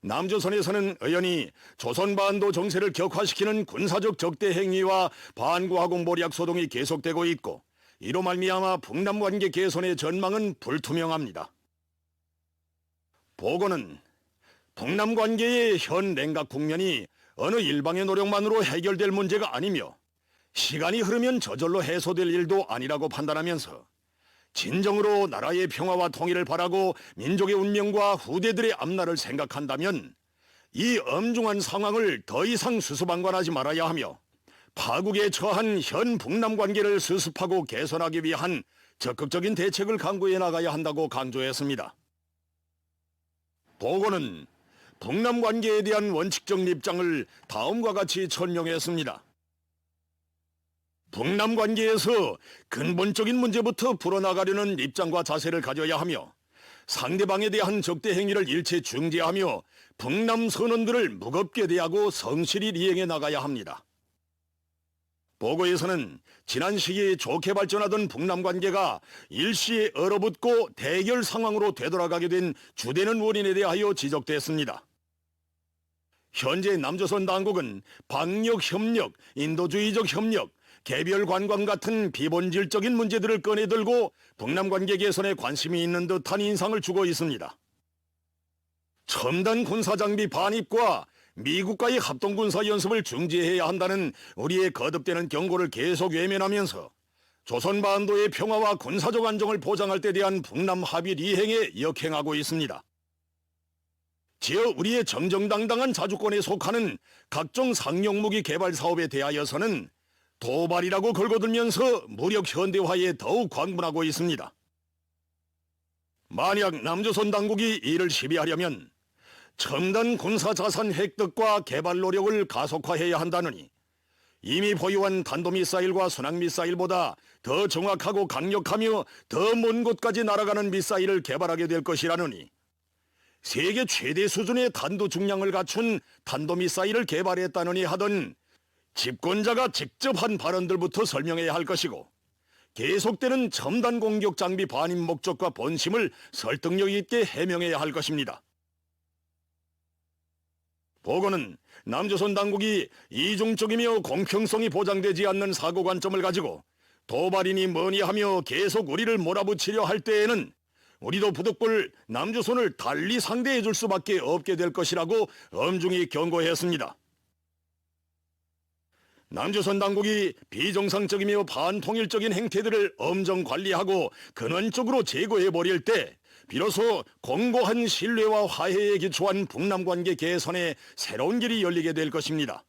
남조선에서는 의연히 조선반도 정세를 격화시키는 군사적 적대 행위와 반구하공보리학 소동이 계속되고 있고, 이로 말미암아 북남 관계 개선의 전망은 불투명합니다. 보고는 북남 관계의 현 냉각 국면이 어느 일방의 노력만으로 해결될 문제가 아니며 시간이 흐르면 저절로 해소될 일도 아니라고 판단하면서 진정으로 나라의 평화와 통일을 바라고 민족의 운명과 후대들의 앞날을 생각한다면 이 엄중한 상황을 더 이상 수수방관하지 말아야 하며 파국에 처한 현 북남 관계를 수습하고 개선하기 위한 적극적인 대책을 강구해 나가야 한다고 강조했습니다. 보고는 북남 관계에 대한 원칙적 입장을 다음과 같이 설명했습니다. 북남 관계에서 근본적인 문제부터 풀어나가려는 입장과 자세를 가져야 하며 상대방에 대한 적대 행위를 일체 중지하며 북남 선언들을 무겁게 대하고 성실히 이행해 나가야 합니다. 보고에서는 지난 시기에 좋게 발전하던 북남 관계가 일시에 얼어붙고 대결 상황으로 되돌아가게 된 주되는 원인에 대하여 지적됐습니다. 현재 남조선 당국은 방역 협력, 인도주의적 협력, 개별 관광 같은 비본질적인 문제들을 꺼내들고 북남 관계 개선에 관심이 있는 듯한 인상을 주고 있습니다. 첨단 군사장비 반입과 미국과의 합동군사 연습을 중지해야 한다는 우리의 거듭되는 경고를 계속 외면하면서 조선반도의 평화와 군사적 안정을 보장할 때 대한 북남 합의 이행에 역행하고 있습니다. 지어 우리의 정정당당한 자주권에 속하는 각종 상용무기 개발 사업에 대하여서는 도발이라고 걸고들면서 무력 현대화에 더욱 광분하고 있습니다. 만약 남조선 당국이 이를 시비하려면 첨단 군사 자산 획득과 개발 노력을 가속화해야 한다느니 이미 보유한 탄도미사일과 순항미사일보다 더 정확하고 강력하며 더 먼 곳까지 날아가는 미사일을 개발하게 될 것이라느니 세계 최대 수준의 탄도 중량을 갖춘 탄도미사일을 개발했다느니 하던 집권자가 직접 한 발언들부터 설명해야 할 것이고 계속되는 첨단 공격 장비 반입 목적과 본심을 설득력 있게 해명해야 할 것입니다. 보고는 남조선 당국이 이중적이며 공평성이 보장되지 않는 사고관점을 가지고 도발이니 뭐니 하며 계속 우리를 몰아붙이려 할 때에는 우리도 부득불 남조선을 달리 상대해 줄 수밖에 없게 될 것이라고 엄중히 경고했습니다. 남조선 당국이 비정상적이며 반통일적인 행태들을 엄정 관리하고 근원적으로 제거해버릴 때 비로소 공고한 신뢰와 화해에 기초한 북남 관계 개선에 새로운 길이 열리게 될 것입니다.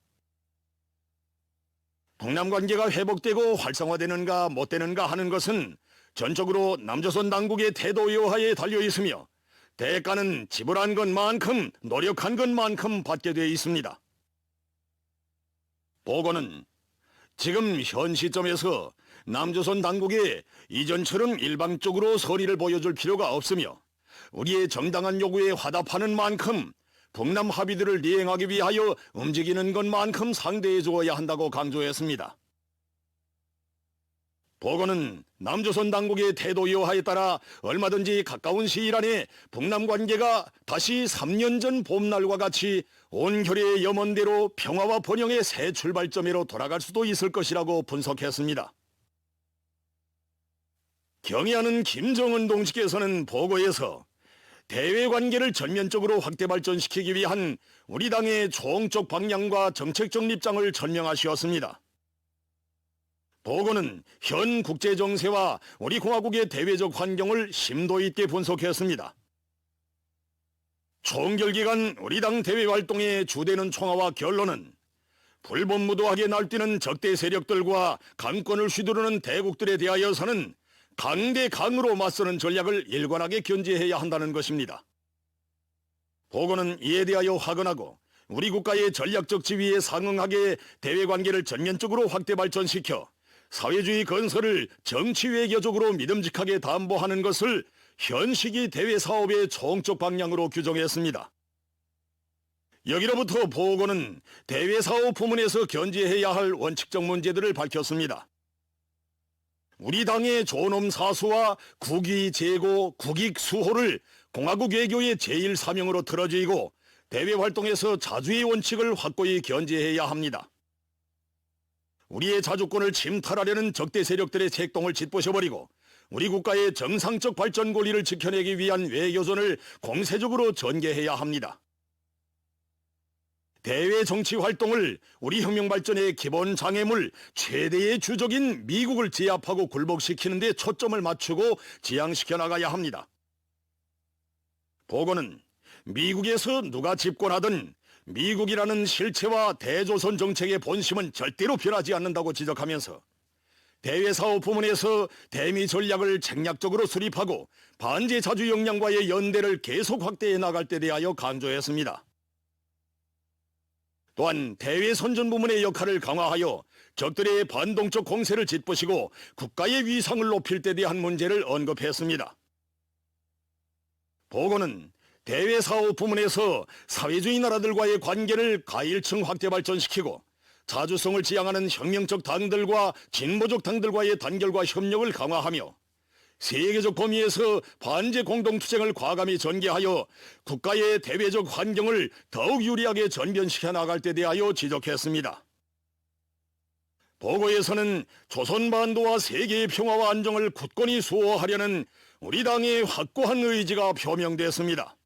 북남 관계가 회복되고 활성화되는가 못 되는가 하는 것은 전적으로 남조선 당국의 태도 여하에 달려 있으며 대가는 지불한 것만큼 노력한 것만큼 받게 되어 있습니다. 보고는 지금 현 시점에서 남조선 당국에 이전처럼 일방적으로 선의를 보여줄 필요가 없으며 우리의 정당한 요구에 화답하는 만큼 북남 합의들을 이행하기 위하여 움직이는 것만큼 상대해 주어야 한다고 강조했습니다. 보고는 남조선 당국의 태도 여하에 따라 얼마든지 가까운 시일 안에 북남 관계가 다시 3년 전 봄날과 같이 온결의 염원대로 평화와 번영의 새 출발점으로 돌아갈 수도 있을 것이라고 분석했습니다. 경의하는 김정은 동지께서는 보고에서 대외 관계를 전면적으로 확대 발전시키기 위한 우리 당의 총적 방향과 정책적 입장을 전명하시었습니다. 보고는 현 국제 정세와 우리 공화국의 대외적 환경을 심도 있게 분석했습니다. 총결기간 우리 당 대외 활동의 주되는 총화와 결론은 불법무도하게 날뛰는 적대 세력들과 강권을 휘두르는 대국들에 대하여서는 강대강으로 맞서는 전략을 일관하게 견지해야 한다는 것입니다. 보고는 이에 대하여 확언하고 우리 국가의 전략적 지위에 상응하게 대외관계를 전면적으로 확대 발전시켜 사회주의 건설을 정치 외교적으로 믿음직하게 담보하는 것을 현 시기 대외 사업의 총적 방향으로 규정했습니다. 여기로부터 보고는 대외 사업 부문에서 견지해야 할 원칙적 문제들을 밝혔습니다. 우리 당의 존엄 사수와 국위 제고, 국익 수호를 공화국 외교의 제1 사명으로 틀어지고 대외 활동에서 자주의 원칙을 확고히 견지해야 합니다. 우리의 자주권을 침탈하려는 적대 세력들의 책동을 짓부셔버리고 우리 국가의 정상적 발전 권리를 지켜내기 위한 외교전을 공세적으로 전개해야 합니다. 대외 정치 활동을 우리 혁명 발전의 기본 장애물 최대의 주적인 미국을 제압하고 굴복시키는 데 초점을 맞추고 지향시켜 나가야 합니다. 보고는 미국에서 누가 집권하든 미국이라는 실체와 대조선 정책의 본심은 절대로 변하지 않는다고 지적하면서 대외 사업 부문에서 대미 전략을 책략적으로 수립하고 반제 자주 역량과의 연대를 계속 확대해 나갈 때 대하여 강조했습니다. 또한 대외 선전 부문의 역할을 강화하여 적들의 반동적 공세를 짓부시고 국가의 위상을 높일 때 대한 문제를 언급했습니다. 보고는 대외 사업 부문에서 사회주의 나라들과의 관계를 가일층 확대 발전시키고 자주성을 지향하는 혁명적 당들과 진보적 당들과의 단결과 협력을 강화하며 세계적 범위에서 반제 공동투쟁을 과감히 전개하여 국가의 대외적 환경을 더욱 유리하게 전변시켜 나갈 때 대하여 지적했습니다. 보고에서는 조선반도와 세계의 평화와 안정을 굳건히 수호하려는 우리 당의 확고한 의지가 표명됐습니다.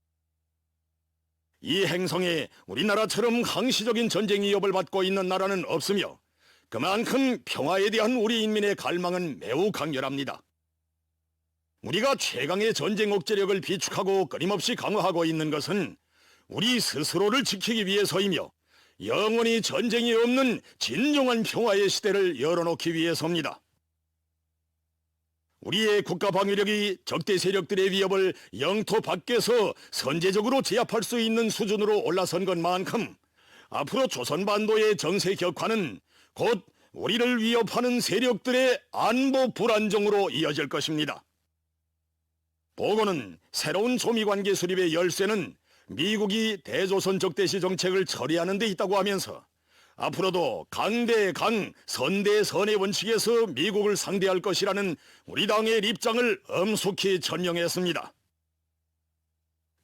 이 행성에 우리나라처럼 항시적인 전쟁 위협을 받고 있는 나라는 없으며 그만큼 평화에 대한 우리 인민의 갈망은 매우 강렬합니다. 우리가 최강의 전쟁 억제력을 비축하고 끊임없이 강화하고 있는 것은 우리 스스로를 지키기 위해서이며 영원히 전쟁이 없는 진정한 평화의 시대를 열어놓기 위해서입니다. 우리의 국가 방위력이 적대 세력들의 위협을 영토 밖에서 선제적으로 제압할 수 있는 수준으로 올라선 것만큼 앞으로 조선반도의 정세 격화는 곧 우리를 위협하는 세력들의 안보 불안정으로 이어질 것입니다. 보고는 새로운 조미관계 수립의 열쇠는 미국이 대조선 적대시 정책을 처리하는 데 있다고 하면서 앞으로도 강대강, 선대선의 원칙에서 미국을 상대할 것이라는 우리 당의 입장을 엄숙히 전명했습니다.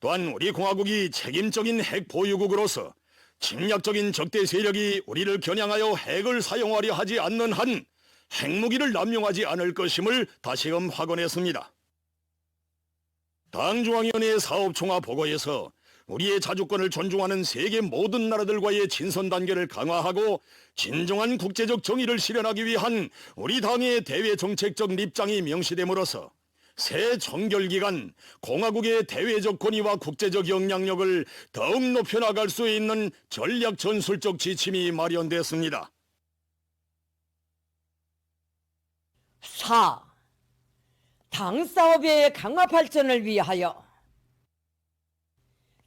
또한 우리 공화국이 책임적인 핵 보유국으로서 침략적인 적대 세력이 우리를 겨냥하여 핵을 사용하려 하지 않는 한 핵무기를 남용하지 않을 것임을 다시금 확언했습니다. 당중앙위원회 사업총화 보고에서 우리의 자주권을 존중하는 세계 모든 나라들과의 친선 단계를 강화하고 진정한 국제적 정의를 실현하기 위한 우리 당의 대외 정책적 입장이 명시됨으로써 새 정결기간 공화국의 대외적 권위와 국제적 영향력을 더욱 높여나갈 수 있는 전략 전술적 지침이 마련됐습니다. 4. 당 사업의 강화 발전을 위하여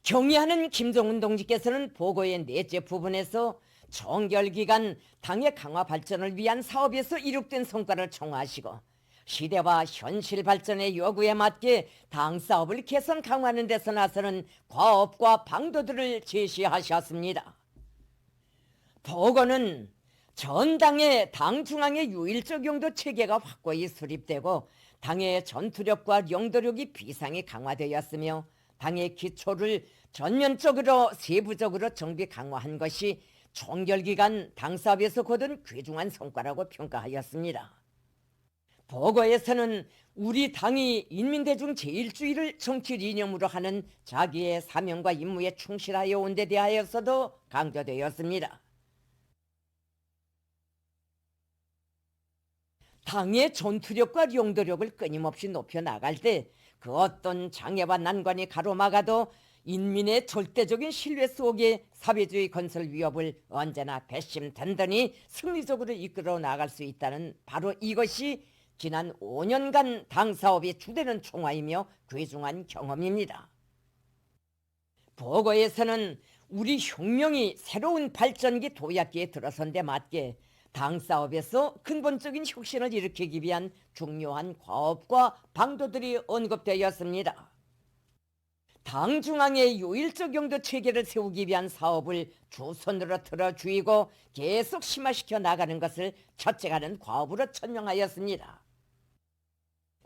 경의하는 김정은 동지께서는 보고의 넷째 부분에서 정결기간 당의 강화 발전을 위한 사업에서 이룩된 성과를 총화하시고 시대와 현실 발전의 요구에 맞게 당 사업을 개선 강화하는 데서 나서는 과업과 방도들을 제시하셨습니다. 보고는 전당의 당 중앙의 유일적 용도 체계가 확고히 수립되고 당의 전투력과 영도력이 비상히 강화되었으며 당의 기초를 전면적으로 세부적으로 정비 강화한 것이 총결기간 당사업에서 거둔 귀중한 성과라고 평가하였습니다. 보고에서는 우리 당이 인민대중 제일주의를 정치 이념으로 하는 자기의 사명과 임무에 충실하여 온 데 대하여서도 강조되었습니다. 당의 전투력과 용도력을 끊임없이 높여나갈 때 그 어떤 장애와 난관이 가로막아도 인민의 절대적인 신뢰 속에 사회주의 건설 위협을 언제나 배심든든히 승리적으로 이끌어 나갈 수 있다는 바로 이것이 지난 5년간 당 사업의 주되는 총화이며 귀중한 경험입니다. 보고에서는 우리 혁명이 새로운 발전기 도약기에 들어선 데 맞게 당 사업에서 근본적인 혁신을 일으키기 위한 중요한 과업과 방도들이 언급되었습니다. 당 중앙의 유일적 용도 체계를 세우기 위한 사업을 주선으로 틀어주이고 계속 심화시켜 나가는 것을 첫째가는 과업으로 천명하였습니다.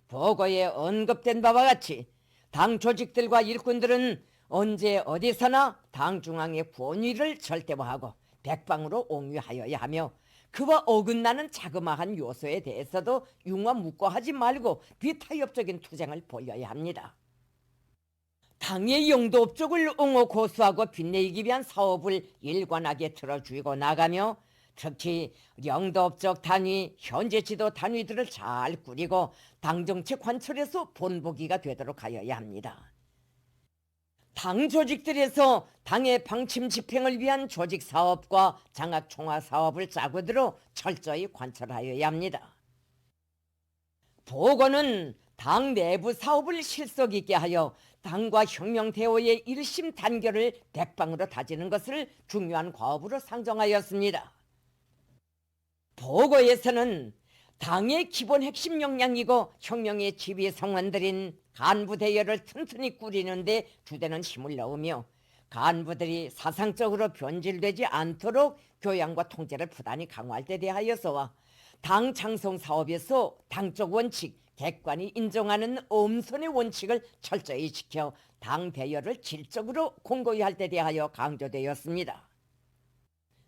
보고에 언급된 바와 같이 당 조직들과 일꾼들은 언제 어디서나 당 중앙의 권위를 절대화하고 백방으로 옹유하여야 하며 그와 어긋나는 자그마한 요소에 대해서도 융화묶어하지 말고 비타협적인 투쟁을 벌여야 합니다. 당의 영도업적을 옹호 고수하고 빛내기 위한 사업을 일관하게 틀어주고 나가며 특히 영도업적 단위, 현재 지도 단위들을 잘 꾸리고 당정책 관철에서 본보기가 되도록 하여야 합니다. 당 조직들에서 당의 방침 집행을 위한 조직 사업과 장악 총화 사업을 짜고 들어 철저히 관철하여야 합니다. 보고는 당 내부 사업을 실속 있게 하여 당과 혁명 대오의 일심 단결을 백방으로 다지는 것을 중요한 과업으로 상정하였습니다. 보고에서는 당의 기본 핵심 역량이고 혁명의 지휘 성원들인 간부 대열을 튼튼히 꾸리는 데 주되는 힘을 넣으며 간부들이 사상적으로 변질되지 않도록 교양과 통제를 부단히 강화할 데 대하여서와 당 창성 사업에서 당적 원칙, 객관이 인정하는 엄선의 원칙을 철저히 지켜 당 대열을 질적으로 공고히 할 데 대하여 강조되었습니다.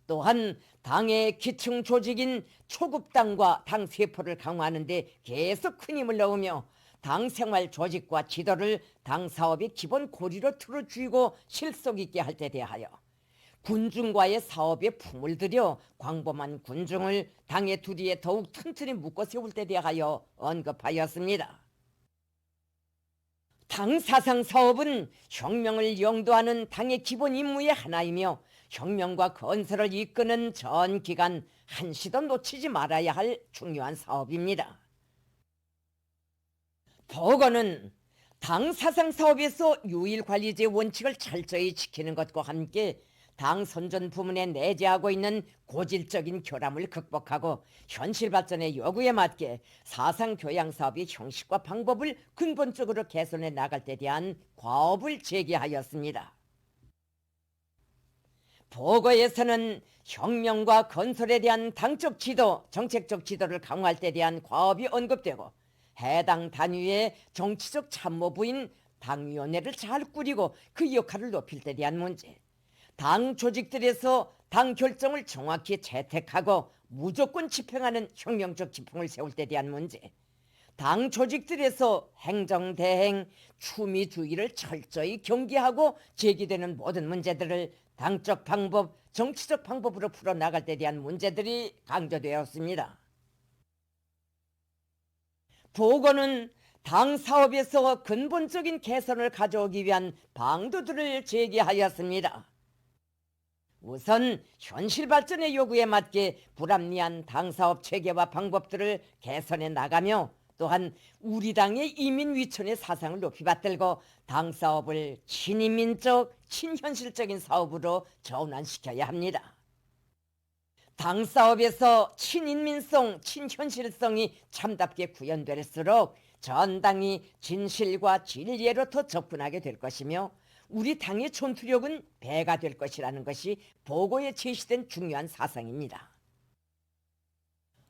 또한 당의 기층 조직인 초급당과 당 세포를 강화하는 데 계속 큰 힘을 넣으며 당 생활 조직과 지도를 당 사업의 기본 고리로 틀어주고 실속 있게 할 데 대하여 군중과의 사업에 품을 들여 광범한 군중을 당의 두리에 더욱 튼튼히 묶어 세울 데 대하여 언급하였습니다. 당 사상 사업은 혁명을 영도하는 당의 기본 임무의 하나이며 혁명과 건설을 이끄는 전 기간 한시도 놓치지 말아야 할 중요한 사업입니다. 보고는 당 사상 사업에서 유일관리제 원칙을 철저히 지키는 것과 함께 당 선전 부문에 내재하고 있는 고질적인 결함을 극복하고 현실 발전의 요구에 맞게 사상 교양 사업의 형식과 방법을 근본적으로 개선해 나갈 데 대한 과업을 제기하였습니다. 보고에서는 혁명과 건설에 대한 당적 지도, 정책적 지도를 강화할 데 대한 과업이 언급되고 해당 단위의 정치적 참모부인 당위원회를 잘 꾸리고 그 역할을 높일 데 대한 문제, 당 조직들에서 당 결정을 정확히 채택하고 무조건 집행하는 혁명적 지풍을 세울 데 대한 문제, 당 조직들에서 행정대행, 추미주의를 철저히 경계하고 제기되는 모든 문제들을 당적 방법, 정치적 방법으로 풀어나갈 데 대한 문제들이 강조되었습니다. 보고는 당 사업에서 근본적인 개선을 가져오기 위한 방도들을 제기하였습니다. 우선 현실 발전의 요구에 맞게 불합리한 당 사업 체계와 방법들을 개선해 나가며 또한 우리 당의 이민 위촌의 사상을 높이 받들고 당 사업을 친인민적, 친현실적인 사업으로 전환시켜야 합니다. 당 사업에서 친인민성, 친현실성이 참답게 구현될수록 전당이 진실과 진리로 더 접근하게 될 것이며 우리 당의 전투력은 배가 될 것이라는 것이 보고에 제시된 중요한 사상입니다.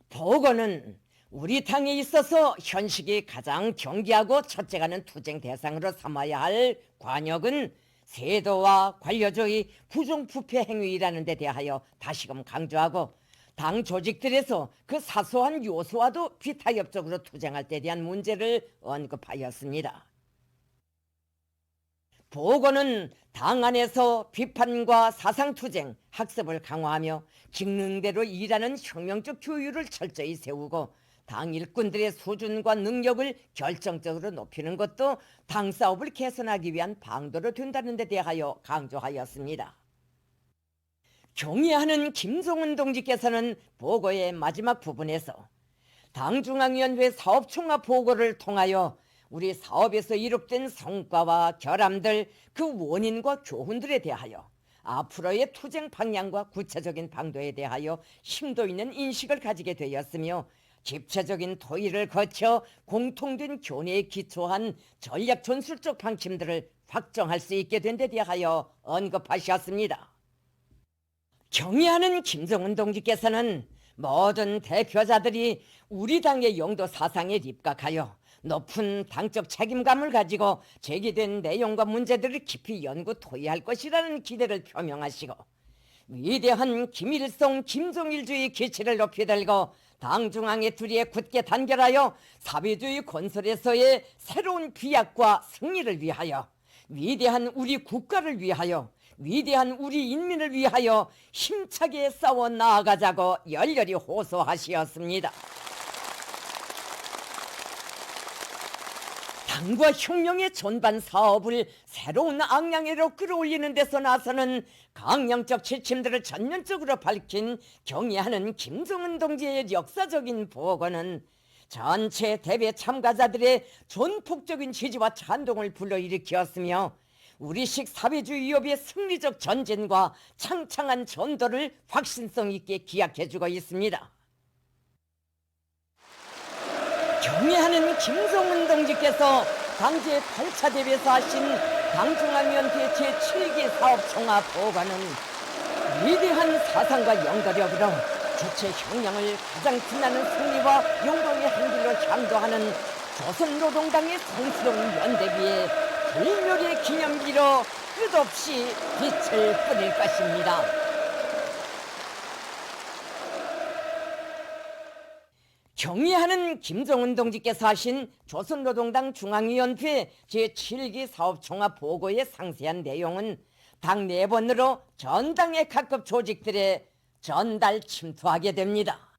보고는 우리 당에 있어서 현식이 가장 경계하고 첫째가는 투쟁 대상으로 삼아야 할 관역은 세도와 관료주의, 부정부패 행위라는 데 대하여 다시금 강조하고 당 조직들에서 그 사소한 요소와도 비타협적으로 투쟁할 때 대한 문제를 언급하였습니다. 보고는 당 안에서 비판과 사상투쟁, 학습을 강화하며 직능대로 일하는 혁명적 교육을 철저히 세우고 당 일꾼들의 수준과 능력을 결정적으로 높이는 것도 당 사업을 개선하기 위한 방도로 된다는 데 대하여 강조하였습니다. 경의하는 김종은 동지께서는 보고의 마지막 부분에서 당중앙위원회 사업총합보고를 통하여 우리 사업에서 이룩된 성과와 결함들, 그 원인과 교훈들에 대하여 앞으로의 투쟁 방향과 구체적인 방도에 대하여 심도 있는 인식을 가지게 되었으며 집체적인 토의를 거쳐 공통된 교내에 기초한 전략 전술적 방침들을 확정할 수 있게 된 데 대하여 언급하셨습니다. 경의하는 김정은 동지께서는 모든 대표자들이 우리 당의 영도 사상에 입각하여 높은 당적 책임감을 가지고 제기된 내용과 문제들을 깊이 연구 토의할 것이라는 기대를 표명하시고 위대한 김일성 김정일주의 기치를 높이 들고 당 중앙의 둘이에 굳게 단결하여 사회주의 건설에서의 새로운 비약과 승리를 위하여 위대한 우리 국가를 위하여 위대한 우리 인민을 위하여 힘차게 싸워 나아가자고 열렬히 호소하시었습니다. 당과 혁명의 전반 사업을 새로운 악량으로 끌어올리는 데서 나서는 강령적 지침들을 전면적으로 밝힌 경의하는 김정은 동지의 역사적인 보고는 전체 대회 참가자들의 전폭적인 지지와 찬동을 불러일으켰으며 우리식 사회주의 위협의 승리적 전진과 창창한 전도를 확신성 있게 기약해주고 있습니다. 경의하는 김정은 동지께서 당제 8차 대회에서 하신 당중앙위원회 제7기 사업총합보고는 위대한 사상과 영도력으로 주체 혁명을 가장 빛나는 승리와 영광의 한길로 향도하는 조선노동당의 성스러운 연대기에 불멸의 기념비로 끝없이 빛을 뿌릴 것입니다. 경의하는 김정은 동지께서 하신 조선노동당 중앙위원회 제7기 사업총합보고의 상세한 내용은 당 내번으로 전당의 각급 조직들에 전달 침투하게 됩니다.